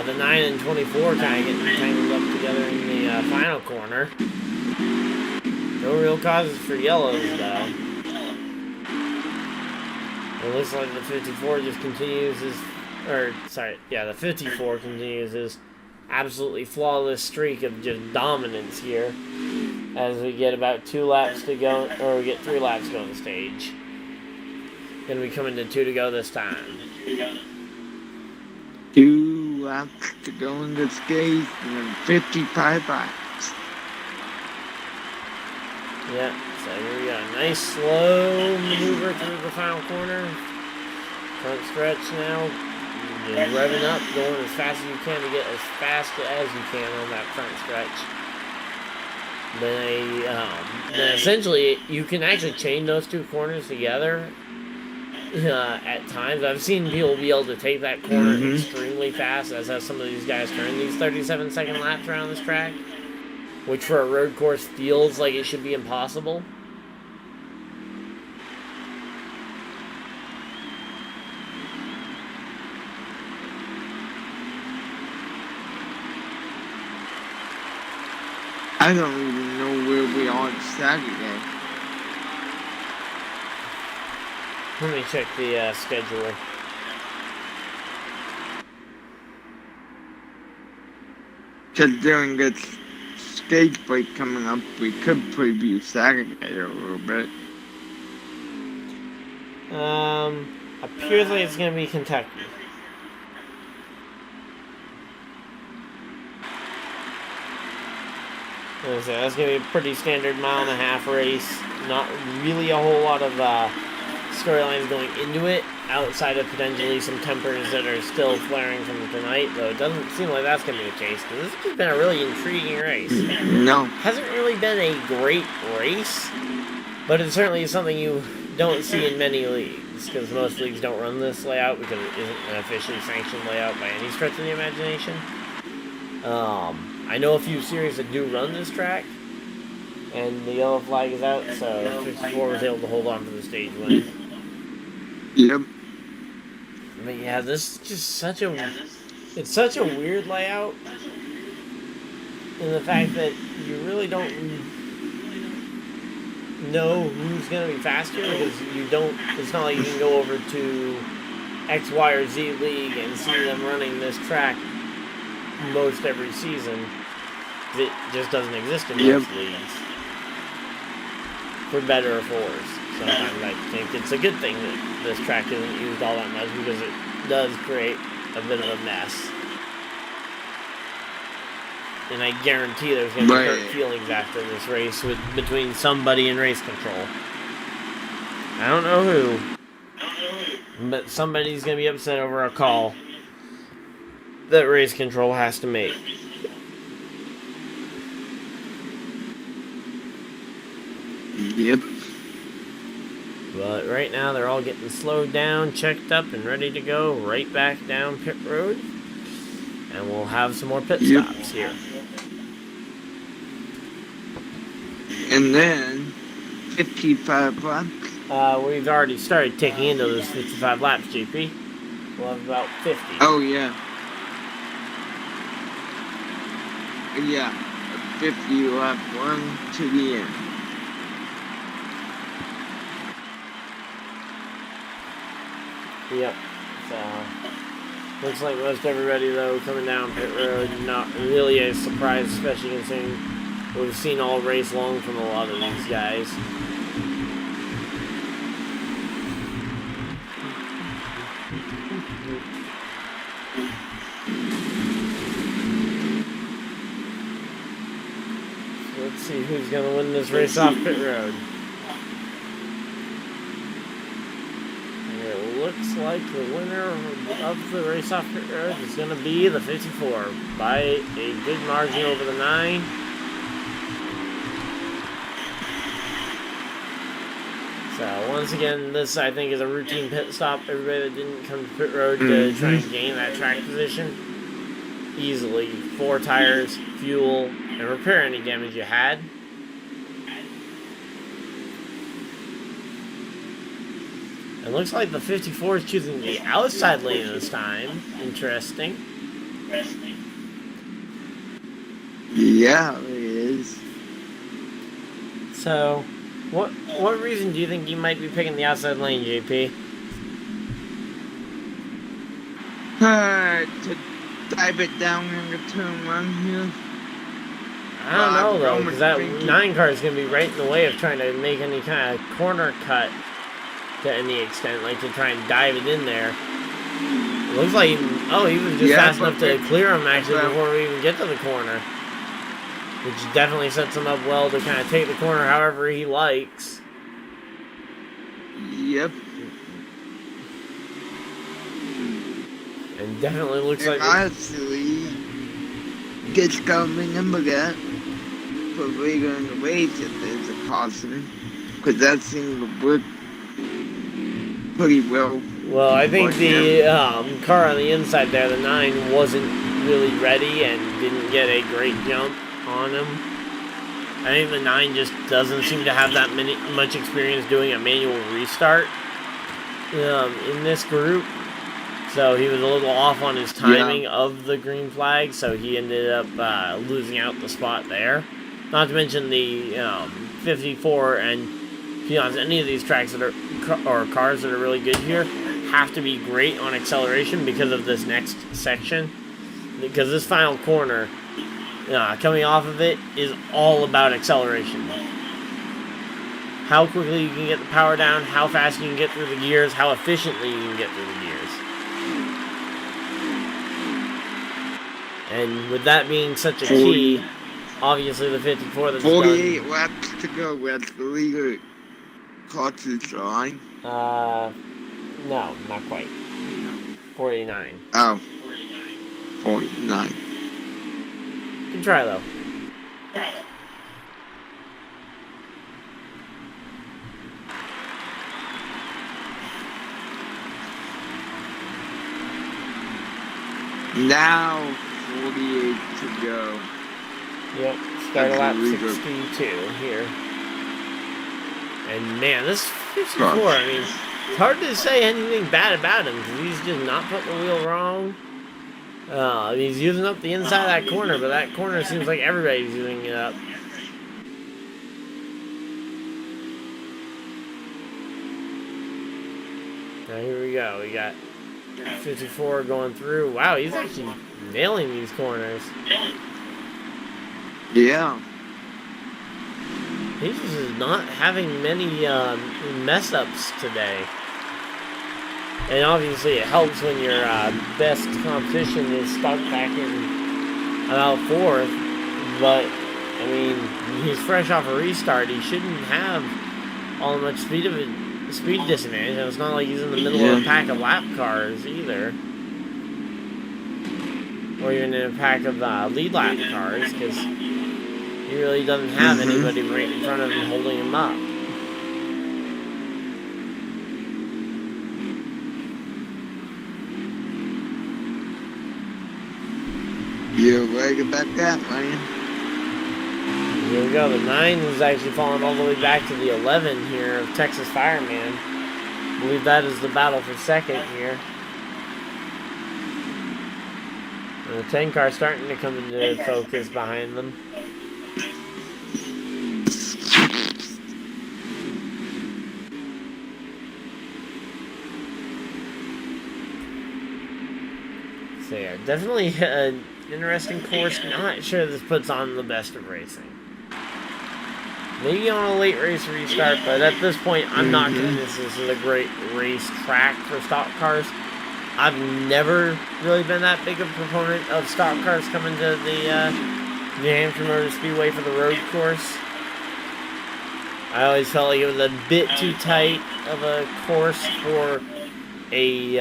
A: the 9 and 24 kind of getting tangled up together in the final corner. No real causes for yellows, though. It looks like the 54 just continues his... Or, sorry, yeah, the 54 continues his absolutely flawless streak of just dominance here as we get about 2 laps to go, or we get 3 laps to go on the stage. Gonna be coming to 2 to go this time.
B: 2 laps to go in the skate and then 55 laps.
A: Yeah, so here we go. Nice slow maneuver through the final corner. Front stretch now. Just revving up, going as fast as you can to get as fast as you can on that front stretch. Then essentially, you can actually chain those 2 corners together at times. I've seen people be able to take that corner extremely fast, as have some of these guys turn these 37-second laps around this track, which for a road course feels like it should be impossible.
B: I don't even know where we are Saturday.
A: Let me check the schedule.
B: Considering this skate break coming up, we could preview Saturday a little bit.
A: Appears like it's going to be Kentucky. So that's going to be a pretty standard 1.5-mile race. Not really a whole lot of storylines going into it, outside of potentially some tempers that are still flaring from tonight, though it doesn't seem like that's going to be the case, because this has been a really intriguing race.
B: No.
A: Hasn't really been a great race, but it certainly is something you don't see in many leagues, because most leagues don't run this layout, because it isn't an officially sanctioned layout by any stretch of the imagination. I know a few series that do run this track, and the yellow flag is out, so 54 was able to hold on to the stage win.
B: Yep.
A: But yeah, this is just such a... It's such a weird layout, in the fact that you really don't know who's going to be faster, because you don't... It's not like you can go over to X, Y, or Z league and see them running this track most every season. It just doesn't exist in most leagues. For better or for worse. Sometimes I think it's a good thing that this track isn't used all that much, because it does create a bit of a mess. And I guarantee there's going to be hurt feelings after this race between somebody in race control. I don't know who, but somebody's going to be upset over a call that race control has to make.
B: Yep.
A: But right now they're all getting slowed down, checked up, and ready to go right back down pit road. And we'll have some more pit stops here.
B: And then 55 laps.
A: We've already started taking into those 55 laps, JP. We'll have about 50.
B: Oh, yeah. Yeah, a 50 lap run to the end.
A: Yep. So, looks like most everybody, though, coming down pit road, not really a surprise, especially considering what we've seen all race long from a lot of these guys. So let's see who's going to win this race off pit road. Looks like the winner of the race off pit road is going to be the 54 by a good margin over the 9. So once again, this I think is a routine pit stop. Everybody that didn't come to pit road to try and gain that track position easily. 4 tires, fuel, and repair any damage you had. It looks like the 54 is choosing the outside lane this time. Interesting.
B: Yeah, it is.
A: So, what reason do you think you might be picking the outside lane, JP?
B: dive it down in the turn one here?
A: I don't know though,
B: I'm
A: because that
B: thinking-
A: 9 car is going to be right in the way of trying to make any kind of corner cut to any extent, like to try and dive it in there. It looks like, oh, he was just
B: Yeah,
A: fast
B: but
A: enough to clear him actually
B: well-
A: before we even get to the corner. Which definitely sets him up well to kind of take the corner however he likes.
B: Yep.
A: And definitely looks
B: And
A: like...
B: honestly, just gotta remember that for later in the race if there's a caution, because that seemed to work pretty well.
A: Well, I think
B: for
A: the
B: him.
A: car on the inside there, the 9, wasn't really ready and didn't get a great jump on him. I think the 9 just doesn't seem to have that much experience doing a manual restart in this group. So he was a little off on his timing of the green flag, so he ended up losing out the spot there. Not to mention the 54 and, to be honest, any of these tracks that are, or cars that are really good here, have to be great on acceleration because of this next section. Because this final corner, coming off of it, is all about acceleration. How quickly you can get the power down, how fast you can get through the gears, how efficiently you can get through the gears. And with that being such a key, obviously the 54 that's
B: 48 laps to go. That's the leader causes line.
A: No, not quite. 49.
B: Oh. 49.
A: Good try though.
B: Now 48 to go.
A: Yep, start
B: That's
A: lap
B: really good.
A: 62 here. And man, this 54, I mean, it's hard to say anything bad about him because he's just not putting the wheel wrong. He's using up the inside of that corner, but that corner seems like everybody's using it up. Now here we go. We got 54 going through. Wow, he's actually nailing these corners.
B: Yeah.
A: He just is not having many mess ups today. And obviously it helps when your best competition is stuck back in about 4th. But, I mean, he's fresh off a restart. He shouldn't have all much speed disadvantage. And it's not like he's in the middle of a pack of lap cars either. Or even in a pack of lead lap cars, because he really doesn't have anybody right in front of him holding him up.
B: You're right about that, man.
A: Here we go. The 9 is actually falling all the way back to the 11 here of Texas Fireman. I believe that is the battle for second here. And the 10 car starting to come into focus behind them. So yeah, definitely an interesting course. Not sure this puts on the best of racing. Maybe on a late race restart, but at this point, I'm not convinced this is a great race track for stock cars. I've never really been that big of a proponent of stock cars coming to the New Hampshire Motor Speedway for the road course. I always felt like it was a bit too tight of a course for a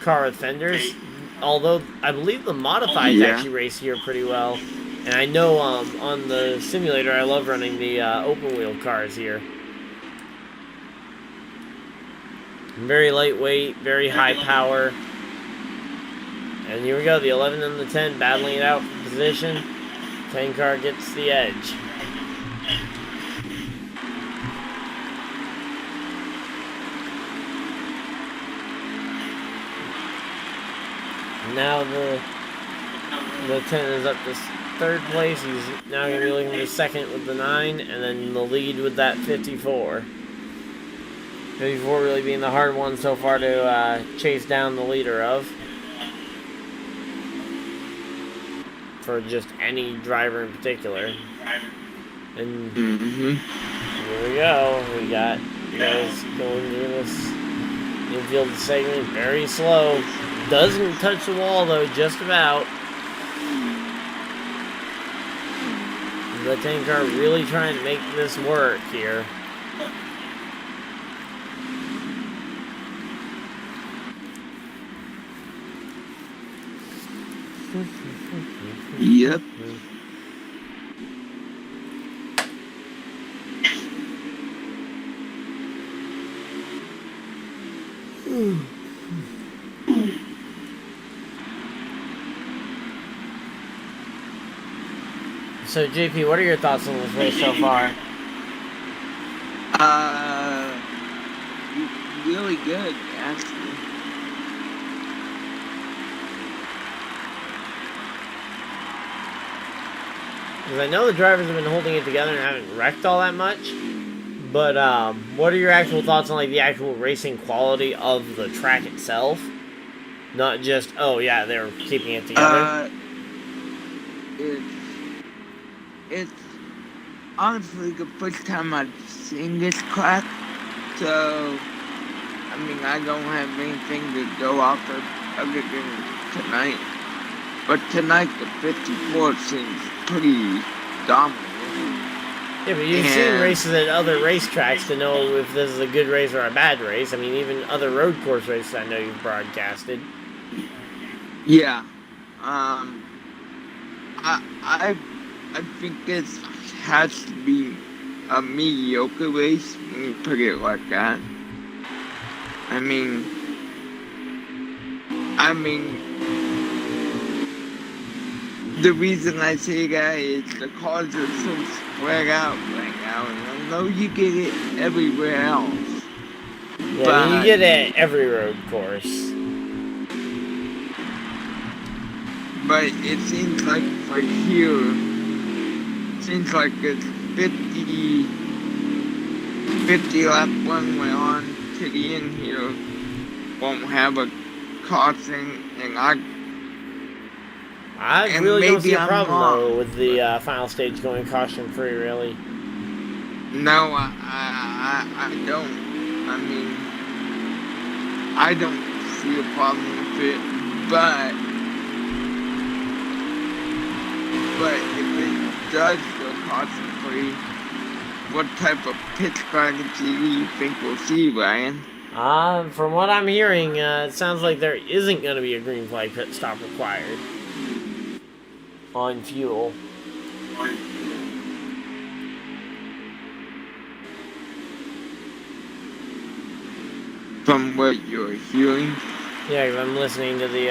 A: car with fenders. Although I believe the modifieds actually race here pretty well. And I know on the simulator I love running the open wheel cars here. Very lightweight, very high power. And here we go, the 11 and the 10 battling it out for position. 10 car gets the edge. Now the 10 is up to 3rd place. He's now going to be looking for second with the 9, and then the lead with that 54. 54 really being the hard one so far to chase down the leader of. for just any driver in particular. And
B: Mm-hmm.
A: here we go. We got you guys going through this infield segment very slow. Doesn't touch the wall though, just about. The tank car really trying to make this work here.
B: Yep.
A: So JP, what are your thoughts on this race so far?
B: Really good, actually.
A: Because I know the drivers have been holding it together and haven't wrecked all that much. But what are your actual thoughts on like the actual racing quality of the track itself? Not just, oh yeah, they're keeping it together.
B: It's honestly the first time I've seen this track, so I mean I don't have anything to go off of other than tonight. But tonight the 54 seems pretty dominant.
A: Yeah, but you've seen races at other racetracks to know if this is a good race or a bad race. I mean, even other road course races I know you've broadcasted.
B: Yeah. I think this has to be a mediocre race when you put it like that. I mean, the reason I say that is the cars are so spread out right now, and I know you get it everywhere else.
A: Yeah, I mean, you get it at every road course.
B: But it seems like for here, it seems like it's 50 lap runway on to the end here won't have a caution, and
A: I really don't see a problem
B: wrong,
A: though with the final stage going caution free. Really.
B: No, I don't. I mean, I don't see a problem with it, but if it does go caution free, what type of pit strategy do you think we'll see, Ryan?
A: From what I'm hearing, it sounds like there isn't going to be a green flag pit stop required on fuel.
B: From what you're hearing?
A: Yeah, 'cause I'm listening to the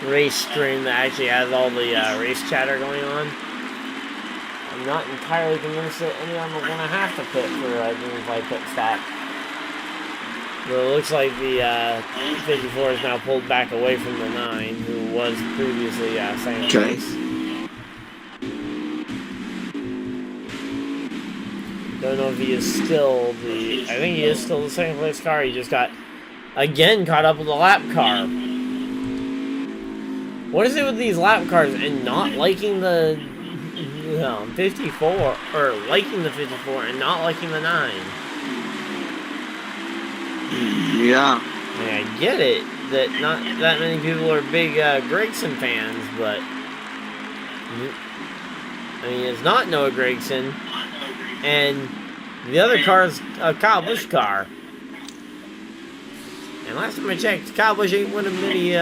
A: race stream that actually has all the race chatter going on. I'm not entirely convinced that any of them are going to have to pit for a green flag pit stop. But it looks like the 54 is now pulled back away from the 9, who was previously second place. Don't know if he is still the... I think he is still the second place car. He just got, again, caught up with the lap car. What is it with these lap cars and not liking the 54, or liking the 54 and not liking the 9?
B: Yeah.
A: I mean, I get it that not that many people are big Gregson fans, but I mean, it's not Noah Gregson, and the other car is a Kyle Busch car. And last time I checked, Kyle Busch ain't one of many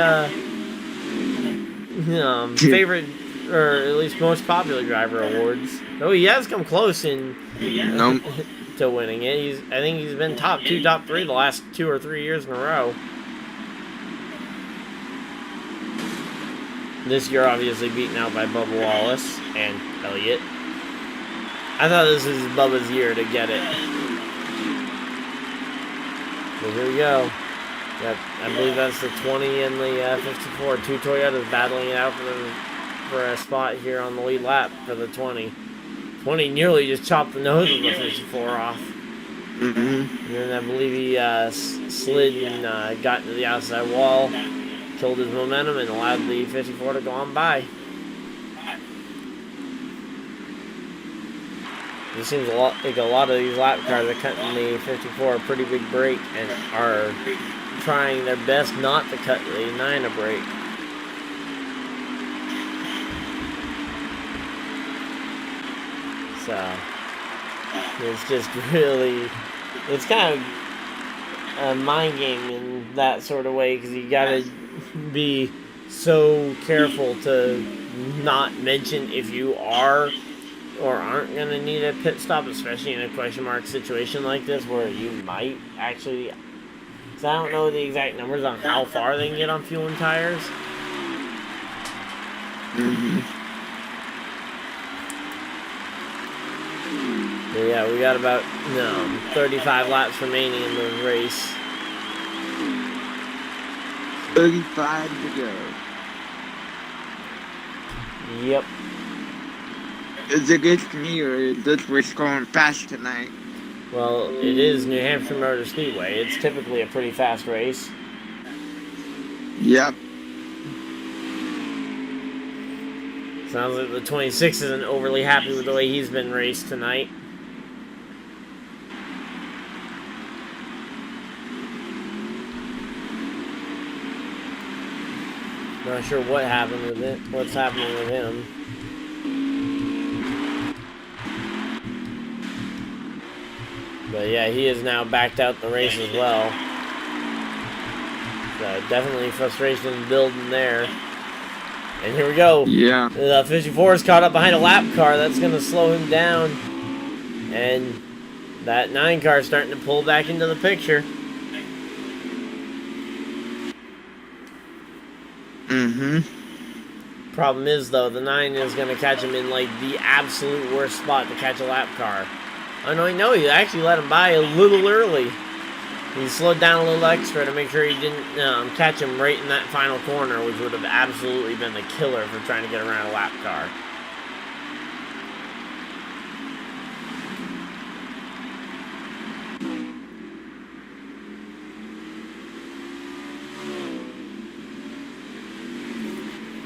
A: favorite, or at least most popular driver awards. Though he has come close in to winning it. I think he's been top 2, top 3 the last 2 or 3 years in a row. This year, obviously beaten out by Bubba Wallace and Elliott. I thought this was Bubba's year to get it. But here we go. Yep, I believe that's the 20 and the 54. Two Toyotas battling it out for a spot here on the lead lap for the 20. 20 nearly just chopped the nose of the 54 off.
B: Mm-hmm.
A: And then I believe he slid and got into the outside wall, killed his momentum, and allowed the 54 to go on by. it seems like a lot of these lap cars are cutting the 54 a pretty big break and are trying their best not to cut the 9 a break. So it's just really, it's kind of a mind game in that sort of way, because you gotta be so careful to not mention if you are or aren't going to need a pit stop, especially in a question mark situation like this where you might actually, because I don't know the exact numbers on how far they can get on fuel and tires. But yeah, we got about 35 laps remaining in the race.
B: 35 to go.
A: Yep.
B: Is it just me or is this race going fast tonight?
A: Well, it is New Hampshire Motor Speedway. It's typically a pretty fast race.
B: Yep.
A: Sounds like the 26 isn't overly happy with the way he's been raced tonight. Not sure what happened with it. What's happening with him? But yeah, he is now backed out the race as well. So definitely frustration building there. And here we go.
B: Yeah.
A: The 54 is caught up behind a lap car. That's going to slow him down. And that 9 car is starting to pull back into the picture. Problem is, though, the 9 is going to catch him in, like, the absolute worst spot to catch a lap car. Oh, no, he actually let him by a little early. He slowed down a little extra to make sure he didn't catch him right in that final corner, which would have absolutely been the killer for trying to get around a lap car.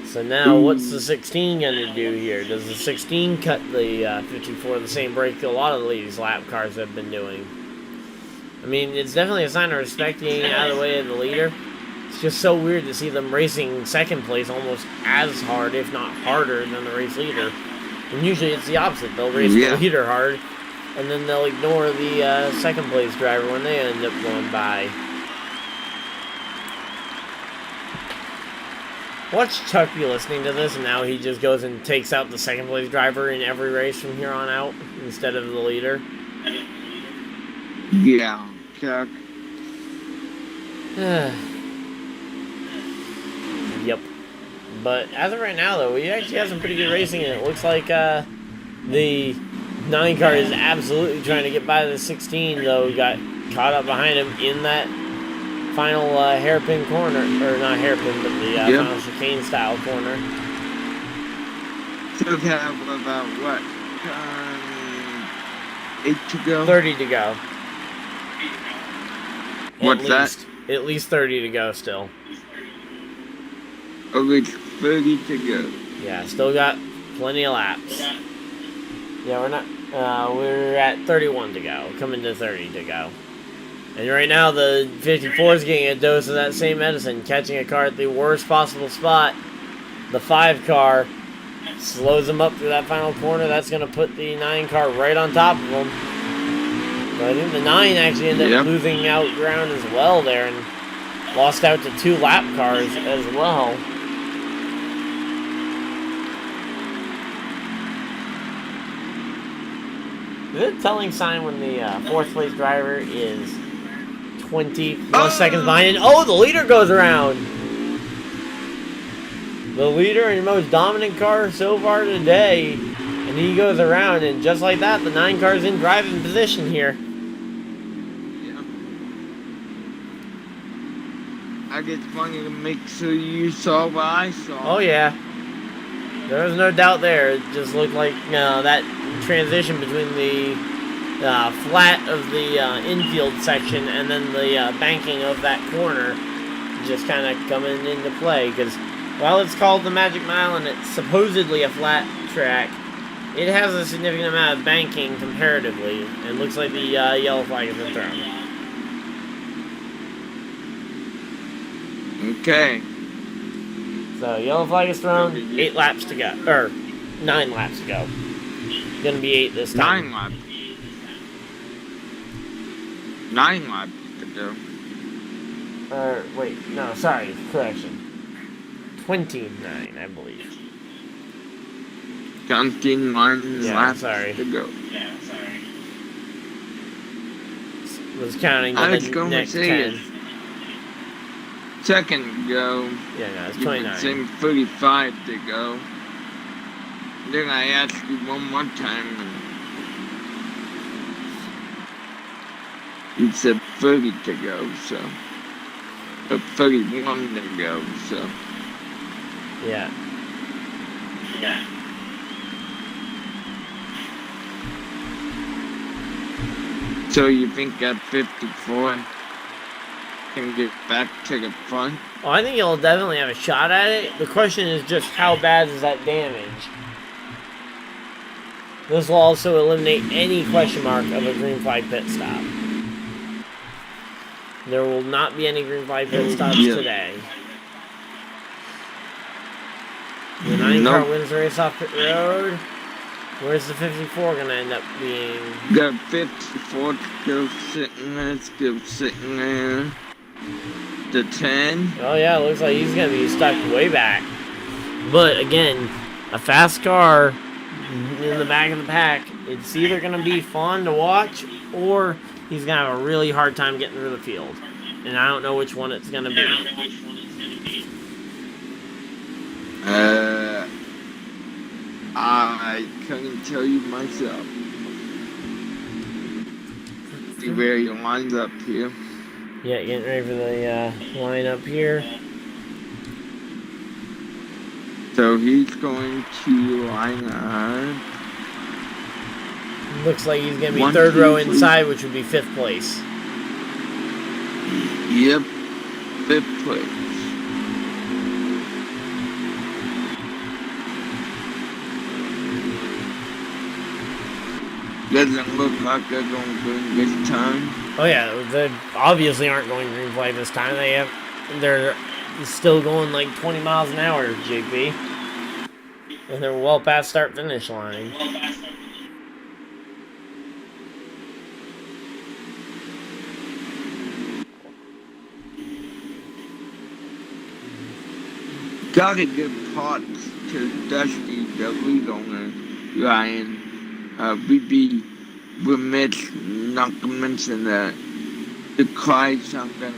A: So now, what's the 16 going to do here? Does the 16 cut the 54 the same break a lot of these lap cars have been doing? I mean, it's definitely a sign of respect getting out of the way of the leader. It's just so weird to see them racing second place almost as hard, if not harder, than the race leader. And usually it's the opposite. They'll race the leader hard, and then they'll ignore the second place driver when they end up going by. Watch Chuck be listening to this, and now he just goes and takes out the second place driver in every race from here on out instead of the leader.
B: Yeah, Chuck.
A: Yep. But as of right now, though, we actually have some pretty good racing, and it looks like the 9 car is absolutely trying to get by the 16, though. Got caught up behind him in that final hairpin corner, or not hairpin, but the final chicane style corner.
B: Still have about what? 8 to go?
A: 30 to go.
B: What's that?
A: At least 30 to go still.
B: Oh, it's 30 to go.
A: Yeah, still got plenty of laps. Yeah, we're at 31 to go, coming to 30 to go. And right now, the 54 is getting a dose of that same medicine, catching a car at the worst possible spot. The 5 car slows him up through that final corner. That's going to put the 9 car right on top of him. But I think the 9 actually ended up losing out ground as well there and lost out to 2 lap cars as well. Is it a telling sign when the 4th place driver is 20 plus seconds behind? And the leader goes around. The leader and most dominant car so far today. And he goes around, and just like that, the 9 car's in driving position here.
B: Yeah. I just wanted to make sure you saw what I saw.
A: Oh, yeah. There was no doubt there. It just looked like that transition between the flat of the infield section and then the banking of that corner just kind of coming into play. Because while it's called the Magic Mile and it's supposedly a flat track, It has a significant amount of banking comparatively, and looks like the yellow flag has been thrown.
B: Okay.
A: So, yellow flag is thrown, 8 laps to go. Or, 9 laps to go. Gonna be 8 this time.
B: 9 laps. 9 laps to go.
A: Wait, no, sorry, correction. 29, I believe.
B: Counting 9 laps
A: sorry.
B: to go.
A: Was counting
B: I
A: on
B: was
A: the
B: gonna
A: next
B: say
A: 10.
B: it. Second go.
A: Yeah, no, it's
B: You would
A: 29.
B: say 35 to go. Then I asked you one more time, and you said 30 to go, so. Or 31 to go, so.
A: Yeah.
B: So you think at 54 can get back to the front?
A: Well, I think he'll definitely have a shot at it. The question is just how bad is that damage? This will also eliminate any question mark of a green flag pit stop. There will not be any green flag pit stops today. The 9 car wins the race off pit road. Where's the 54 going to end up being?
B: The 54 still sitting there, The 10.
A: Oh yeah, it looks like he's going to be stuck way back. But again, a fast car in the back of the pack, it's either going to be fun to watch or he's going to have a really hard time getting through the field. And I don't know which one it's going to be.
B: I couldn't tell you myself. See where he lines up here.
A: Yeah, getting ready for the line up here.
B: So he's going to line up.
A: Looks like he's going to be
B: 1,
A: third
B: 2,
A: row
B: 3.
A: inside, which would be 5th place.
B: Yep, 5th place. Doesn't look like they're going green this time.
A: Oh yeah, they obviously aren't going green flag this time. They're still going like 20 miles an hour, JP. And they're well past start finish line.
B: Gotta give props to Dusty, the lead owner, Ryan. We'd be remiss not to mention that the car is something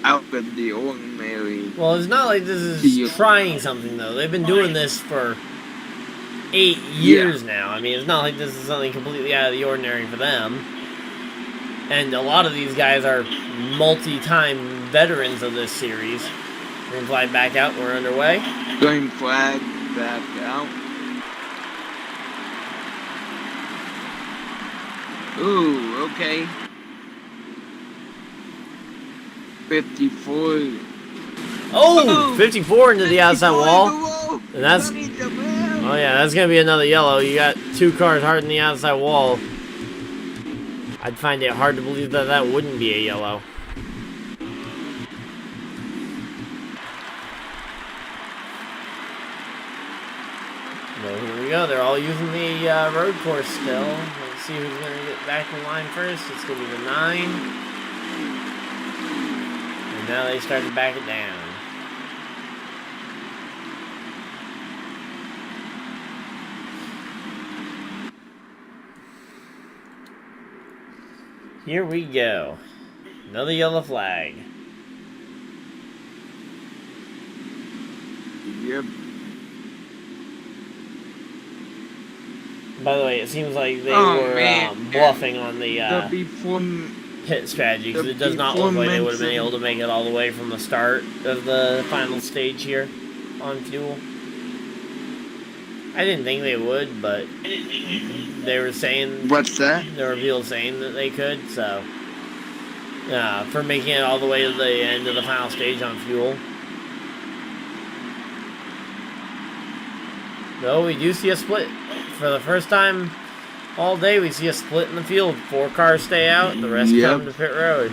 B: out of the ordinary.
A: Well, it's not like this is trying something, though. They've been doing this for 8 years now. I mean, it's not like this is something completely out of the ordinary for them. And a lot of these guys are multi-time veterans of this series. Green flag back out, we're underway.
B: Green flag back out. Ooh, okay. 54.
A: Oh, 54 into the outside wall. And that's...
B: Look at the wheel.
A: Oh yeah, that's going to be another yellow. You got 2 cars hard in the outside wall. I'd find it hard to believe that that wouldn't be a yellow. Well, here we go. They're all using the road course still. Let's see who's going to get back in line first. It's going to be the 9. And now they start to back it down. Here we go. Another yellow flag.
B: Yep.
A: By the way, it seems like they were bluffing on the pit strategy, because it does not look like they would have been able to make it all the way from the start of the final stage here on fuel. I didn't think they would, but they were saying...
B: What's that?
A: There were people saying that they could, so... for making it all the way to the end of the final stage on fuel. No, we do see a split. For the first time all day, we see a split in the field. 4 cars stay out, the rest come to pit road.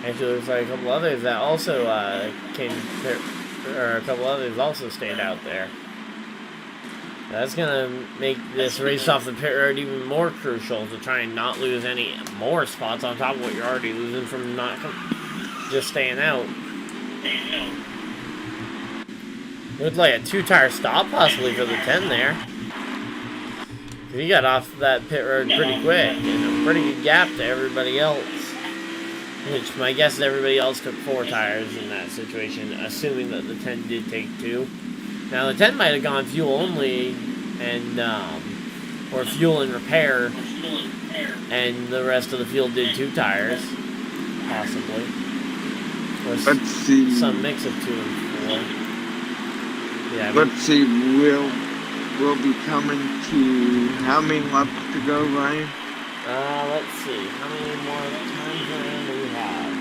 A: Actually, looks like a couple others that also came, or a couple others also stayed out there. That's gonna make this race off the pit road even more crucial to try and not lose any more spots on top of what you're already losing from not just staying out. Looked like a 2-tire stop possibly for the 10 there. He got off that pit road pretty quick and a pretty good gap to everybody else. Which my guess is everybody else took 4 tires in that situation, assuming that the 10 did take 2. Now the 10 might have gone fuel only and or fuel and repair, and the rest of the field did 2 tires, possibly. Or
B: let's see.
A: Some mix of 2 and 4. Yeah.
B: Let's see. We'll be coming to how many laps to go, Ryan?
A: Let's see. How many more times around do we have?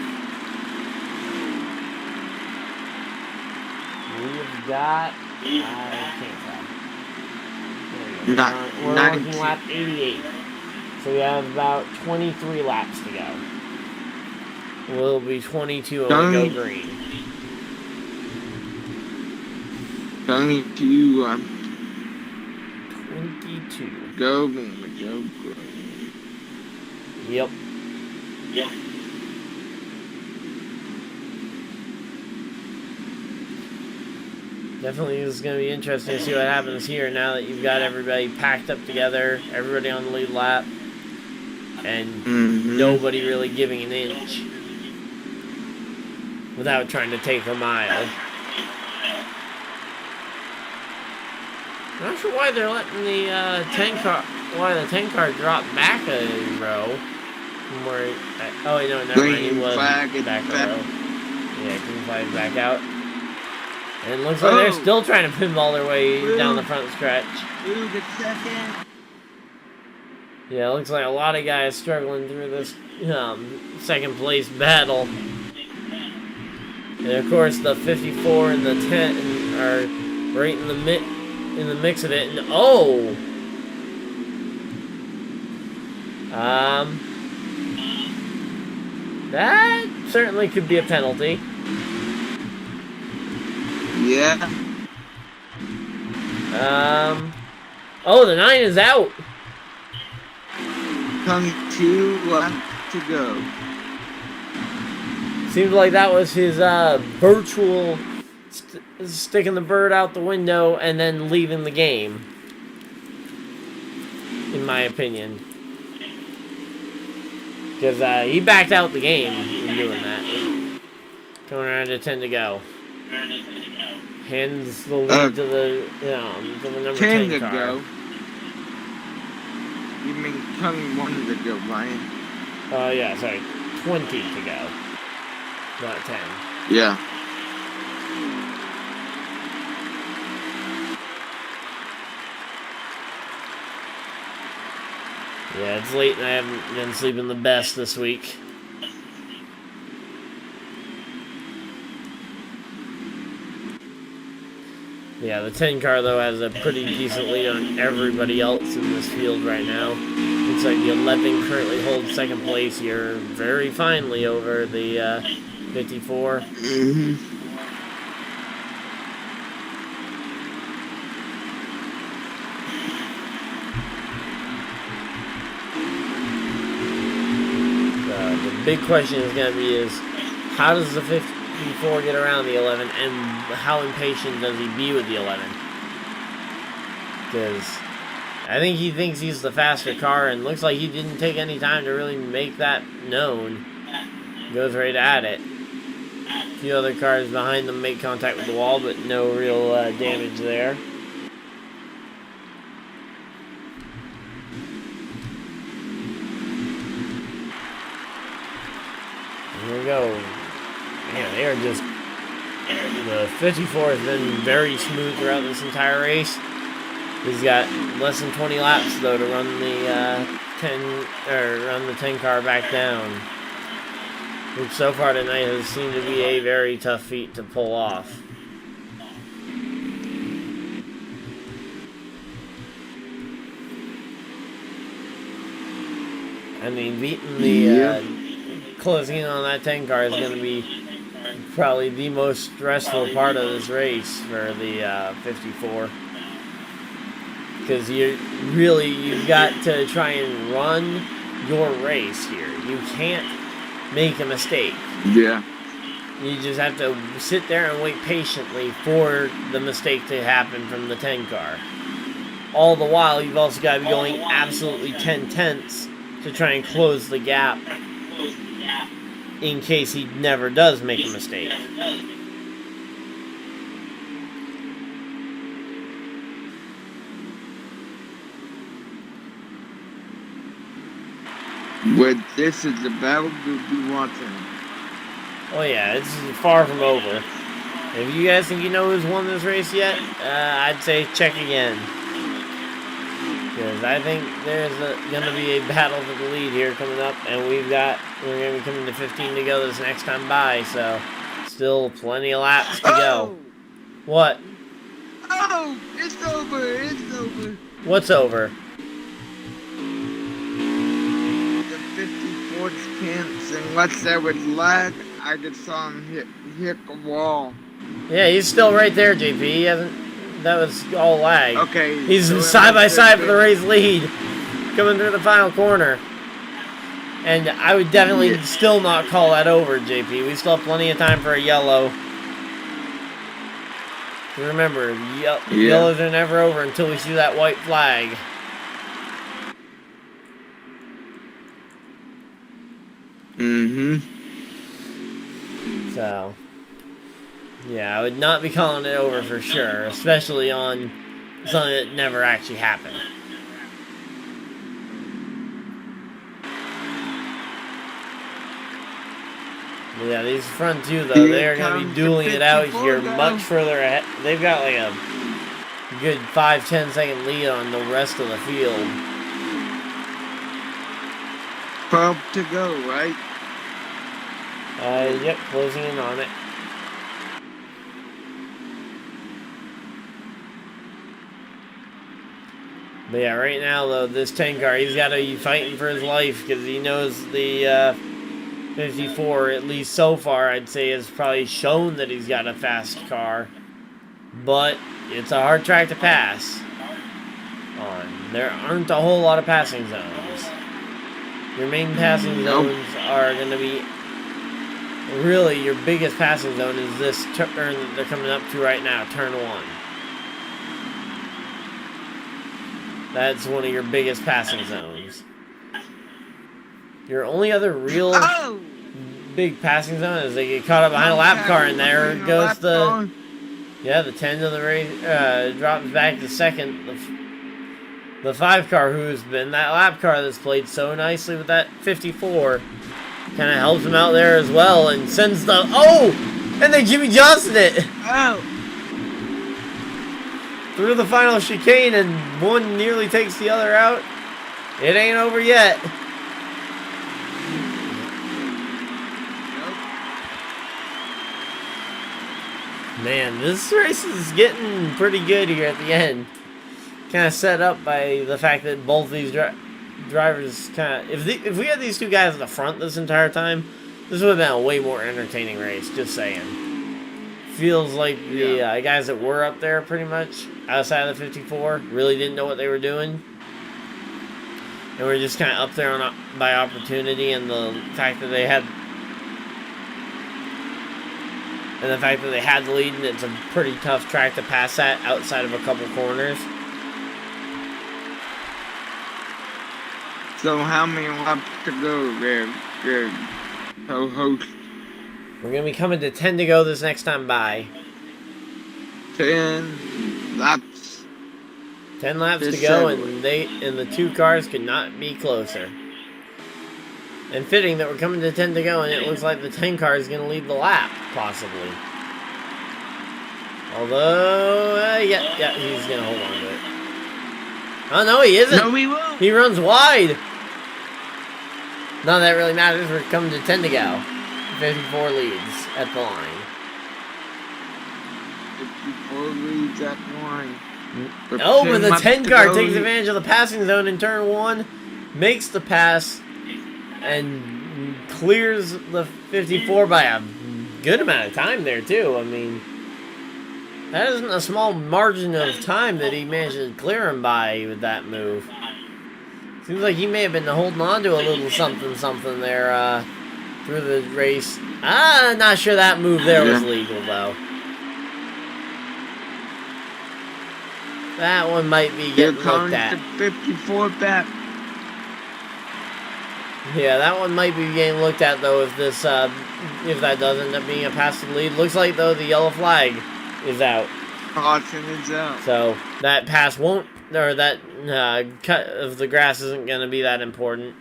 A: We've got... I can't tell. We're looking lap 88. So we have about 23 laps to go. We'll be 22 on the go green.
B: 22
A: 22.
B: Go green.
A: Yep. Definitely is going to be interesting to see what happens here now that you've got everybody packed up together, everybody on the lead lap, and nobody really giving an inch without trying to take a mile. I'm not sure why they're letting the 10 car drop back a row. From where, oh, wait, no, never mind. He was back a row. Yeah, green flag back out. And it looks like they're still trying to pinball their way down the front stretch.
B: Ooh, good second.
A: Yeah, it looks like a lot of guys struggling through this second place battle. And of course, the 54 and the 10 are right in the mix of it. And that certainly could be a penalty.
B: Yeah.
A: The 9 is out.
B: 22 left to go.
A: Seems like that was his virtual sticking the bird out the window and then leaving the game, in my opinion. Because he backed out the game in doing that. Coming around to 10 to go. Hands the lead to the number 10 car.
B: Go. You mean 21 to go, Ryan?
A: Yeah, sorry. 20 to go. Not 10.
B: Yeah.
A: Yeah, it's late and I haven't been sleeping the best this week. Yeah, the 10 car, though, has a pretty decent lead on everybody else in this field right now. Looks like the 11 currently holds second place here very finely over the 54. The big question is going to be how does the 54 get around the 11, and how impatient does he be with the 11? Because I think he thinks he's the faster car, and looks like he didn't take any time to really make that known. Goes right at it. A few other cars behind them make contact with the wall, but no real damage there. Here we go. Man, they are just... The 54 has been very smooth throughout this entire race. He's got less than 20 laps though to run the 10 car back down, which so far tonight has seemed to be a very tough feat to pull off. I mean, beating the closing in on that 10 car is going to be probably the most stressful part of this race for the 54. Because you've got to try and run your race here. You can't make a mistake.
B: Yeah.
A: You just have to sit there and wait patiently for the mistake to happen from the 10 car. All the while, you've also got to be going absolutely 10 tenths to try and close the gap in case he never does make a mistake.
B: But this is the battle we'll be watching.
A: Oh yeah, it's far from over. If you guys think you know who's won this race yet, I'd say check again. Because I think there's going to be a battle for the lead here coming up, and we're going to be coming to 15 to go this next time by, so still plenty of laps to go. What?
B: Oh, it's over, it's over.
A: What's over?
B: The 54's can't, unless there was lag, I just saw him hit the wall.
A: Yeah, he's still right there, JP. He hasn't. That was all lag.
B: Okay.
A: He's
B: so
A: side by side for the race lead, coming through the final corner. And I would definitely still not call that over, JP. We still have plenty of time for a yellow. Remember, yellows are never over until we see that white flag.
B: Mm-hmm.
A: So, yeah, I would not be calling it over for sure, especially on something that never actually happened. But yeah, these front two, though, they're going to be dueling it out here much further ahead. They've got like a good 5-10 second lead on the rest of the field.
B: 12 to go, right?
A: Yep, closing in on it. But yeah, right now, though, this 10 car, he's got to be fighting for his life because he knows the 54, at least so far, I'd say, has probably shown that he's got a fast car. But it's a hard track to pass on. There aren't a whole lot of passing zones. Your main passing zones are going to be... Really, your biggest passing zone is this turn that they're coming up to right now, turn 1. That's one of your biggest passing zones. Your only other real big passing zone is they get caught up behind a lap car, and there goes the... Yeah, the 10 of the race drops back to second. The 5 car, who's been that lap car that's played so nicely with that 54, kind of helps him out there as well and sends the... Oh! And they Jimmy Johnson it!
B: Oh!
A: Through the final chicane, and one nearly takes the other out. It ain't over yet. Man, this race is getting pretty good here at the end. Kind of set up by the fact that both these drivers kind of... If we had these two guys at the front this entire time, this would have been a way more entertaining race, just saying. Feels like the guys that were up there pretty much outside of the 54 really didn't know what they were doing. And we're just kind of up there on by opportunity, and the fact that they had... And the fact that they had the lead, and it's a pretty tough track to pass that outside of a couple corners.
B: So how many laps to go there, co-host?
A: We're going to be coming to 10 to go this next time by.
B: 10 laps.
A: 10 laps to go, and the two cars could not be closer. And fitting that we're coming to 10 to go, and it looks like the 10 car is going to lead the lap, possibly. Although, yeah, he's going to hold on to it. Oh, no, he isn't.
B: No, we won't.
A: He runs wide. None of that really matters. We're coming to 10 to go. 54 leads at the line.
B: 54 leads at the line.
A: Oh, but the 10 car takes advantage of the passing zone in turn 1, makes the pass, and clears the 54 by a good amount of time there, too. I mean, that isn't a small margin of time that he managed to clear him by with that move. Seems like he may have been holding on to a little something there through the race. I'm not sure that move there was legal, though. That one might be getting looked at.
B: The 54 back.
A: Yeah, that one might be getting looked at, though, if this, if that does end up being a pass to the lead. Looks like, though, the yellow flag is out.
B: Caution is out.
A: So, that pass won't, or that cut of the grass isn't going to be that important.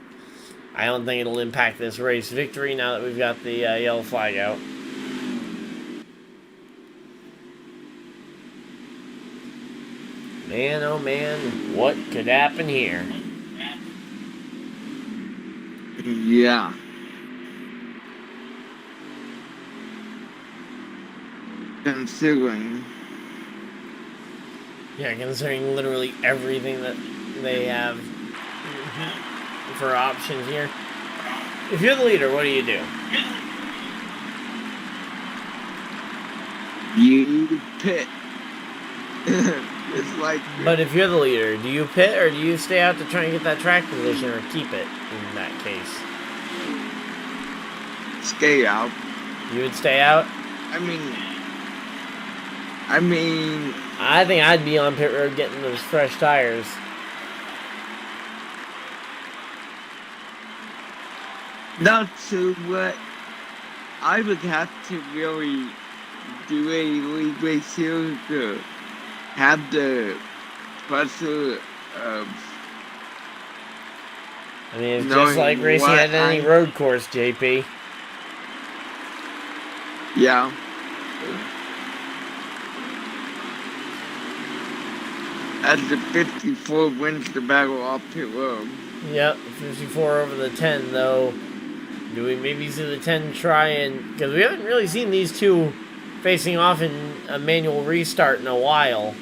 A: I don't think it'll impact this race victory now that we've got the yellow flag out. Man, oh man, what could happen here?
B: Yeah. Considering.
A: Yeah, considering literally everything that they have for options here. If you're the leader, what do you do?
B: You pit. It's like.
A: But if you're the leader, do you pit or do you stay out to try and get that track position or keep it in that case?
B: Stay out.
A: You would stay out?
B: I mean.
A: I think I'd be on pit road getting those fresh tires.
B: Not to what I would have to really do a league race here to have the pressure of.
A: I mean, it's just like racing at any road course, JP.
B: Yeah. As the 54 wins the battle off pit road.
A: Yep, 54 over the 10, though. Do we maybe see the 10 try and... Because we haven't really seen these two facing off in a manual restart in a while.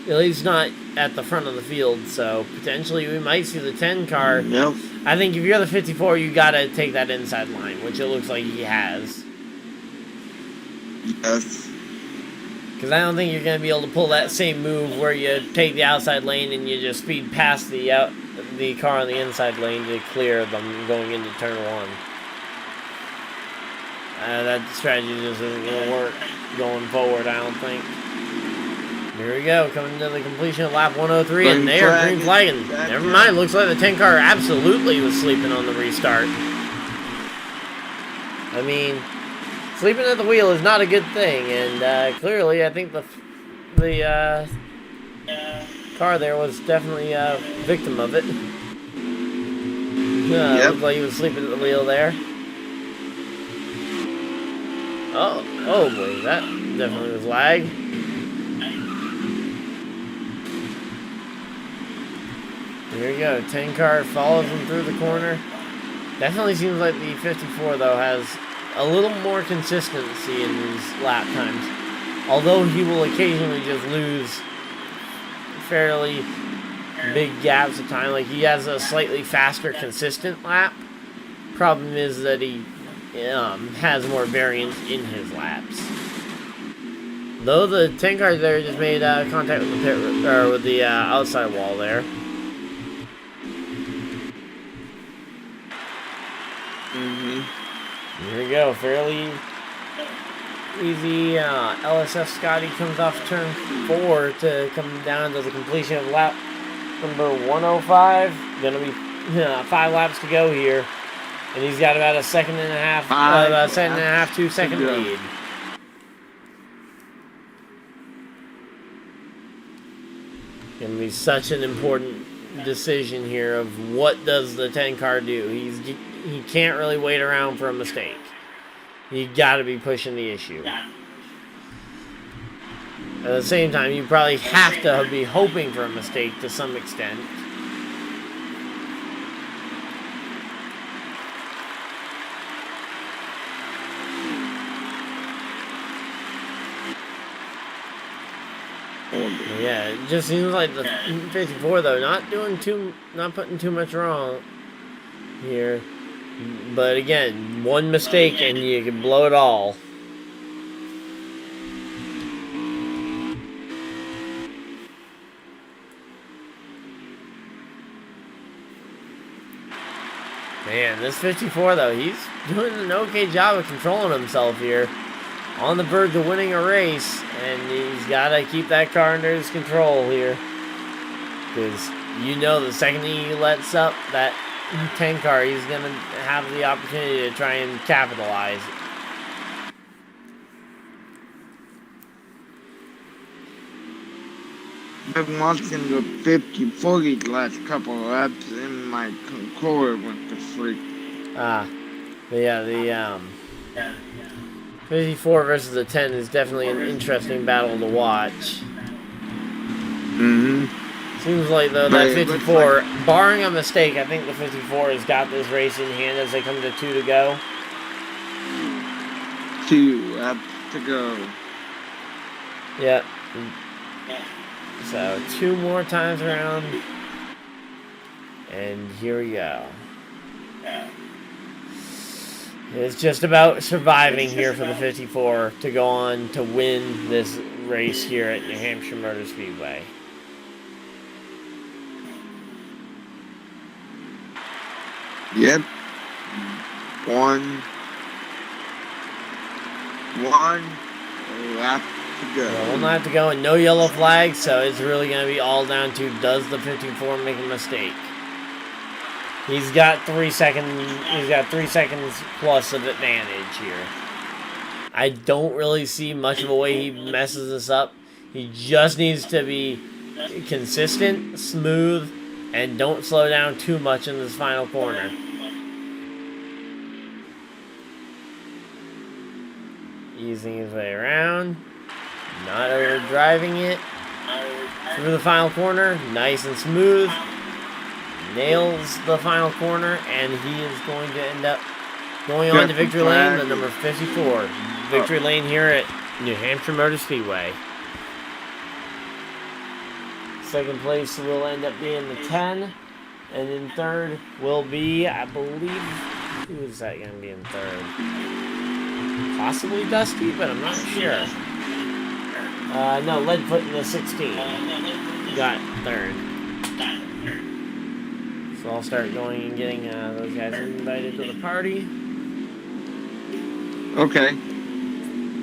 A: At least not at the front of the field, so potentially we might see the 10 car.
B: Nope.
A: I think if you're the 54, you gotta take that inside line, which it looks like he has.
B: Yes.
A: Because I don't think you're going to be able to pull that same move where you take the outside lane and you just speed past the car on the inside lane to clear them going into turn 1. That strategy just isn't going to work going forward, I don't think. Here we go, coming to the completion of lap 103, and they are green flagging. Never mind, looks like the 10 car absolutely was sleeping on the restart. I mean... Sleeping at the wheel is not a good thing, and clearly I think the car there was definitely a victim of it.
B: Yep.
A: Looked like he was sleeping at the wheel there. Oh boy, that definitely was lag. Here we go, 10 car follows him through the corner. Definitely seems like the 54 though has a little more consistency in these lap times. Although he will occasionally just lose fairly big gaps of time. Like he has a slightly faster consistent lap. Problem is that he has more variance in his laps. Though the 10 car there just made contact with the outside wall there. Here we go, fairly easy. LSF Scotty comes off turn 4 to come down to the completion of lap number 105. Gonna be 5 laps to go here, and he's got about a second and a half, 2 second lead. Gonna be such an important decision here of what does the 10 car do. He can't really wait around for a mistake. You got to be pushing the issue. At the same time, you probably have to be hoping for a mistake to some extent. Yeah, it just seems like the 54 though, not putting too much wrong here. But again, one mistake and you can blow it all. Man, this 54 though, he's doing an okay job of controlling himself here. On the verge of winning a race, and he's got to keep that car under his control here. Because you know the second he lets up that 10 car, he's going to have the opportunity to try and capitalize.
B: Been watching the 54 these last couple of laps, and my controller went to sleep.
A: But yeah, the 54 versus the 10 is definitely an interesting battle to watch. Seems like though that 54, barring a mistake, I think the 54 has got this race in hand as they come to 2 to go.
B: 2 laps to go.
A: Yep. So 2 more times around, and here we go. It's just about surviving here for the 54 to go on to win this race here at New Hampshire Motor Speedway.
B: Yep. One lap to go.
A: Yeah, one lap to go and no yellow flags, so it's really going to be all down to does the 54 make a mistake. He's got 3 seconds. He's got 3 seconds plus of advantage here. I don't really see much of a way he messes this up. He just needs to be consistent, smooth, and don't slow down too much in this final corner. Easing his way around, not overdriving it. Through the final corner, nice and smooth. Nails the final corner, and he is going to end up going on to victory lane, the number 54. Victory lane here at New Hampshire Motor Speedway. Second place will end up being the 10, and in third will be, I believe, who is that going to be in third? Possibly Dusty, but I'm not sure. No, Leadfoot in the 16 got third. So I'll start going and getting those guys invited to the party.
B: Okay.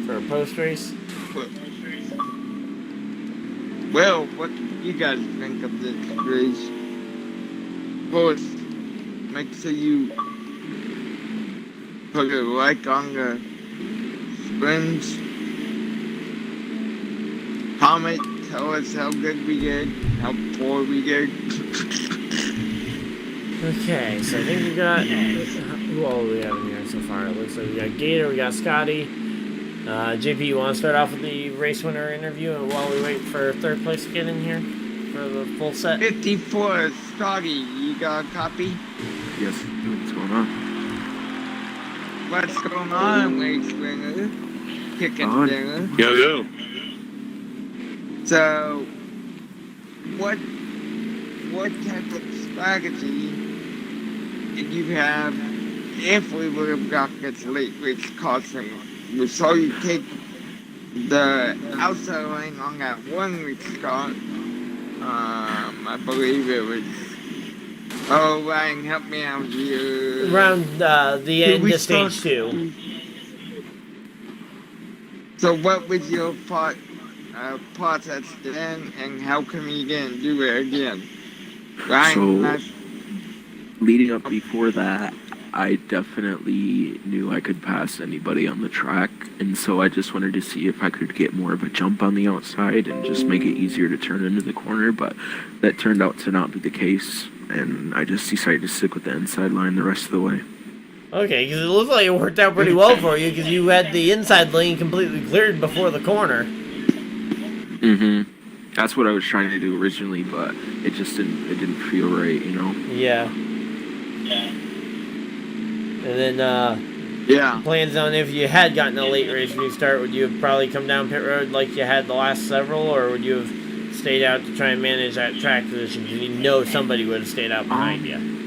A: For a post race.
B: Well, what do you guys think of this race? First, make sure you put a like on the screens. Comment, tell us how good we did, how poor we did.
A: Okay, so I think we got, who all do we have in here so far? It looks like we got Gator, we got Scotty. JP, you want to start off with the race winner interview while we wait for third place to get in here for the full set?
B: 54, Scotty, you got a copy?
D: Yes, what's going on?
B: What's going on, race winner? Kicking dinner.
D: Yo.
B: So, what type of strategy did you have if we would have got this late race caution? We saw you take the outside lane on that one race start. I believe it was. Oh, Ryan, help me out here.
A: Around the end of stage 2.
B: So, what was your process then, and how come you didn't do it again? Ryan,
D: So, leading up before that, I definitely knew I could pass anybody on the track, and so I just wanted to see if I could get more of a jump on the outside and just make it easier to turn into the corner, but that turned out to not be the case, and I just decided to stick with the inside line the rest of the way.
A: Okay, because it looked like it worked out pretty well for you because you had the inside lane completely cleared before the corner.
D: Mm-hmm. That's what I was trying to do originally, but it just didn't feel right, you know?
A: Yeah. And then,
B: Yeah.
A: plans on if you had gotten a late race restart, would you have probably come down pit road like you had the last several, or would you have stayed out to try and manage that track position because you know somebody would have stayed out behind you?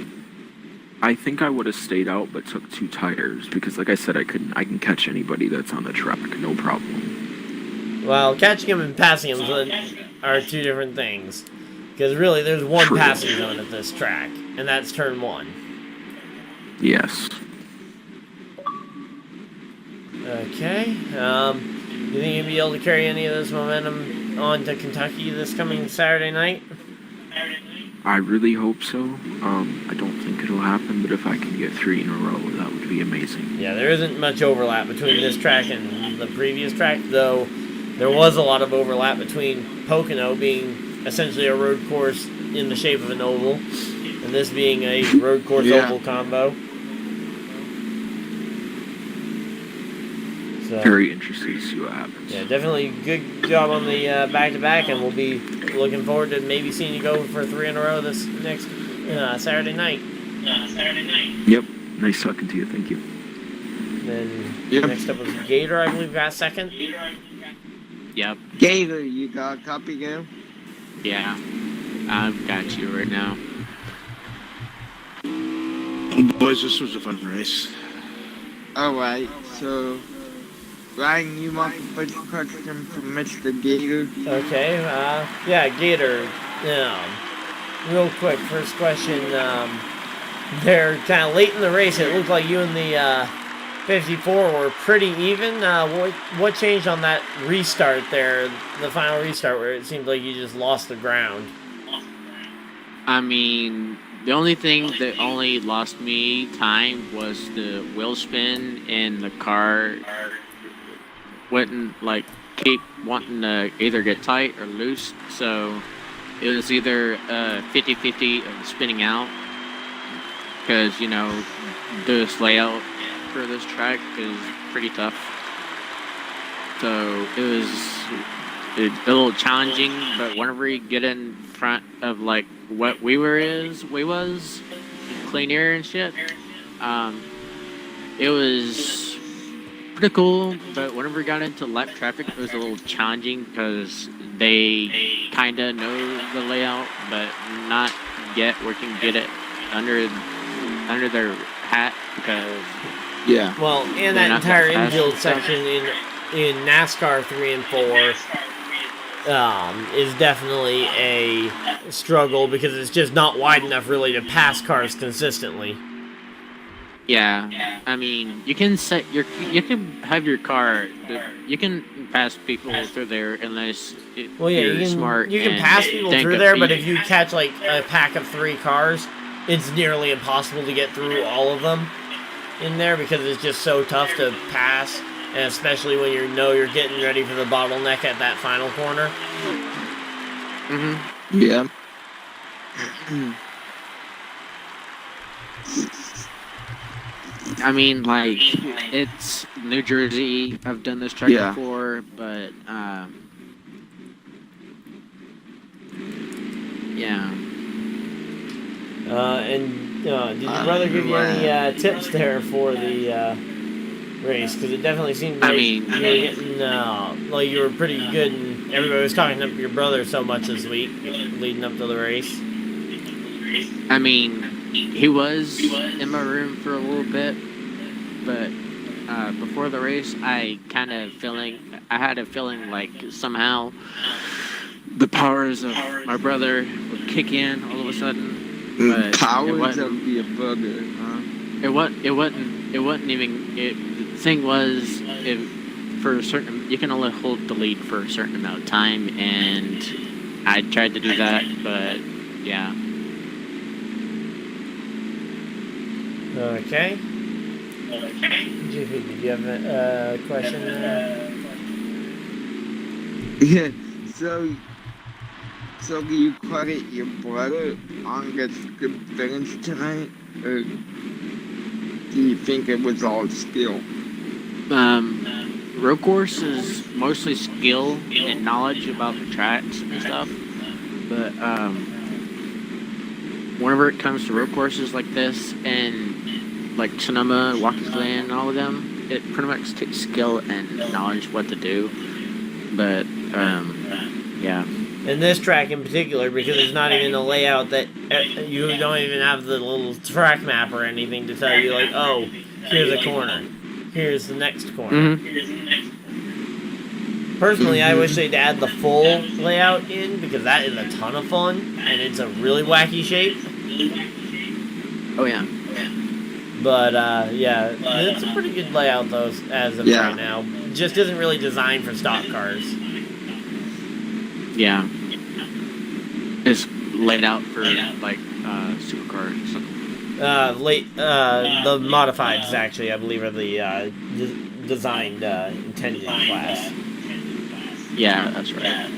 D: I think I would have stayed out, but took 2 tires because, like I said, I can catch anybody that's on the track, no problem.
A: Well, catching him and passing him are two different things. Because really, there's one
D: True.
A: passing zone at this track, and that's turn 1.
D: Yes.
A: Okay. You think you'll be able to carry any of this momentum on to Kentucky this coming Saturday night?
D: I really hope so. I don't think it'll happen, but if I can get 3 in a row, that would be amazing.
A: Yeah, there isn't much overlap between this track and the previous track, though there was a lot of overlap between Pocono being essentially a road course in the shape of an oval, and this being a road course oval combo. So,
D: Very interested to see what happens.
A: yeah, definitely good job on the back-to-back, and we'll be looking forward to maybe seeing you go for 3 in a row this next Saturday night.
D: Yep. Nice talking to you. Thank you.
A: Then
B: Yep.
A: next up was Gator, I believe, got second.
E: Yep.
B: Gator, you got a copy game?
E: Yeah. I've got you right now.
F: Boys, this was a fun race.
B: Alright, so Ryan, you want the first question from Mr. Gator?
A: Okay, yeah, Gator. Real quick, first question. They're kind of late in the race. It looked like you and the 54 were pretty even. What changed on that restart there, the final restart, where it seemed like you just lost the ground?
E: I mean, the only thing that only lost me time was the wheel spin, and the car wouldn't, like, keep wanting to either get tight or loose. So it was either 50-50 of spinning out, because, you know, this layout for this track is pretty tough. So it was a little challenging, but whenever you get in front of, like, what we was clean air and shit, it was pretty cool. But whenever we got into lap traffic, it was a little challenging because they kind of know the layout, but not yet we can get it under their hat, because
B: Yeah.
A: Well, and
E: They're
A: that
E: not
A: entire
E: that fast
A: infield
E: and stuff.
A: section in NASCAR 3 and 4 is definitely a struggle because it's just not wide enough really to pass cars consistently.
E: yeah. I mean, you can have your car, you can pass people through there unless
A: Well, yeah,
E: you're
A: you can
E: smart.
A: you can
E: and
A: pass people
E: think
A: through
E: of
A: there, but
E: speed.
A: if you catch like a pack of 3 cars, it's nearly impossible to get through all of them in there because it's just so tough to pass, and especially when you're getting ready for the bottleneck at that final corner.
E: Mhm.
B: Yeah.
E: I mean, like, it's New Jersey. I've done this track
B: Yeah.
E: before, but yeah.
A: Did your brother give you any tips there for the race? Because it definitely seemed like you were getting like you were pretty good, and everybody was talking up your brother so much this week leading up to the race.
E: I mean, he was in my room for a little bit, but before the race, I had a feeling like somehow the powers of my brother would kick in all of a sudden. But
B: Powers of the bugger, huh?
E: It wasn't even. The thing was, for a certain, you can only hold the lead for a certain amount of time, and I tried to do that, but yeah.
A: Okay. Jiffy, did you have a question?
B: Yeah. So do you credit your brother on this good finish tonight, or do you think it was all skill?
E: road course is mostly skill and knowledge about the tracks and stuff. But whenever it comes to road courses like this and like Sonoma, Watkins Glen, and all of them, it pretty much takes skill and knowledge what to do. But yeah.
A: In this track in particular, because there's not even a layout that you don't even have the little track map or anything to tell you, like, oh, here's a corner, here's the next corner. Personally, I wish they'd add the full layout in, because that is a ton of fun, and it's a really wacky shape.
E: Oh yeah.
A: But yeah, it's a pretty good layout though, as of right now. Just isn't really designed for stock cars.
E: Yeah. It's laid out for like supercars or something.
A: The modifieds actually, I believe, are the designed intended class.
E: Yeah, that's right.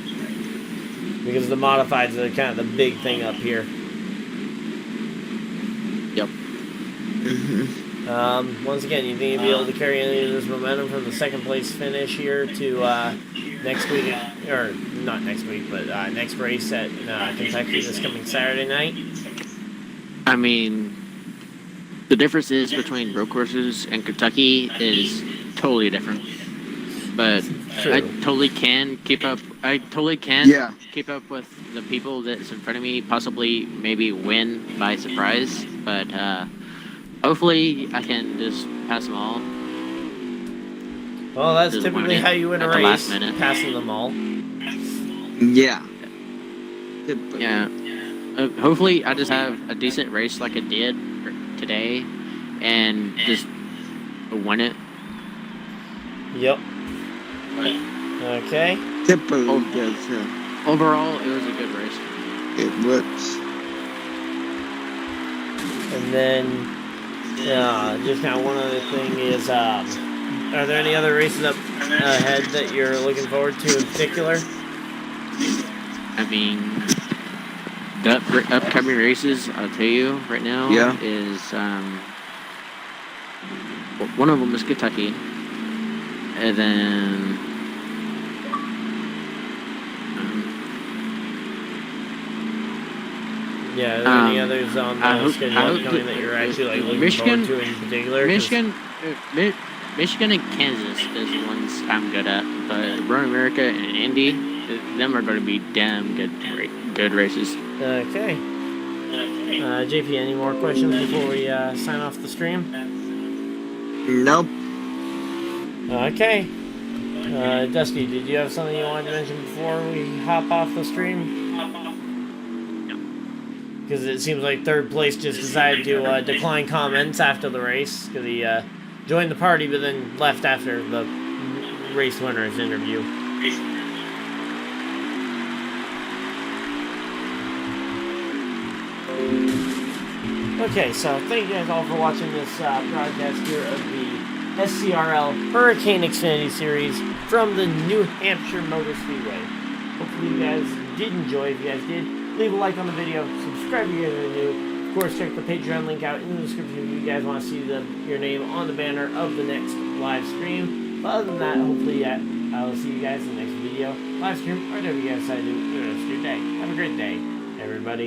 A: Because the modifieds are kind of the big thing up here.
E: Yep.
A: Once again, you think you'll be able to carry any of this momentum from the second place finish here to next week, or not next week, but next race at Kentucky this coming Saturday night?
E: I mean, the difference is between road courses and Kentucky is totally different. But
A: True.
E: I totally can keep up. Keep up with the people that's in front of me. Possibly, maybe win by surprise. But hopefully, I can just pass them all.
A: Well, that's
E: Just
A: typically
E: win
A: how you win a
E: at the
A: race,
E: last minute.
A: passing them all.
B: Yeah.
E: Yeah. Hopefully, I just have a decent race like I did today, and just win it.
A: Yep. Okay.
B: Typical does,
E: Overall, it was a good race.
B: it looks.
A: And then, just kind of one other thing is, are there any other races up ahead that you're looking forward to in particular?
E: I mean, the upcoming races, I'll tell you right now, is one of them is Kentucky, and then
A: Yeah, are there any others on the schedule coming that you're actually like looking forward to in particular?
E: Michigan and Kansas is the ones I'm good at, but Road America and Indy, them are going to be damn good races.
A: Okay. JP, any more questions before we sign off the stream?
B: Nope.
A: Okay. Dusty, did you have something you wanted to mention before we hop off the stream? Because it seems like third place just decided to decline comments after the race, because he joined the party but then left after the race winner's interview. Okay, so thank you guys all for watching this broadcast here of the SCRL Hurricane Xfinity Series from the New Hampshire Motor Speedway. Hopefully you guys did enjoy. If you guys did, leave a like on the video, subscribe if you guys are new. Of course, check the Patreon link out in the description if you guys want to see your name on the banner of the next live stream. But other than that, hopefully I'll see you guys in the next video, live stream, or whatever you guys decide to do for the rest of your day. Have a great day, everybody.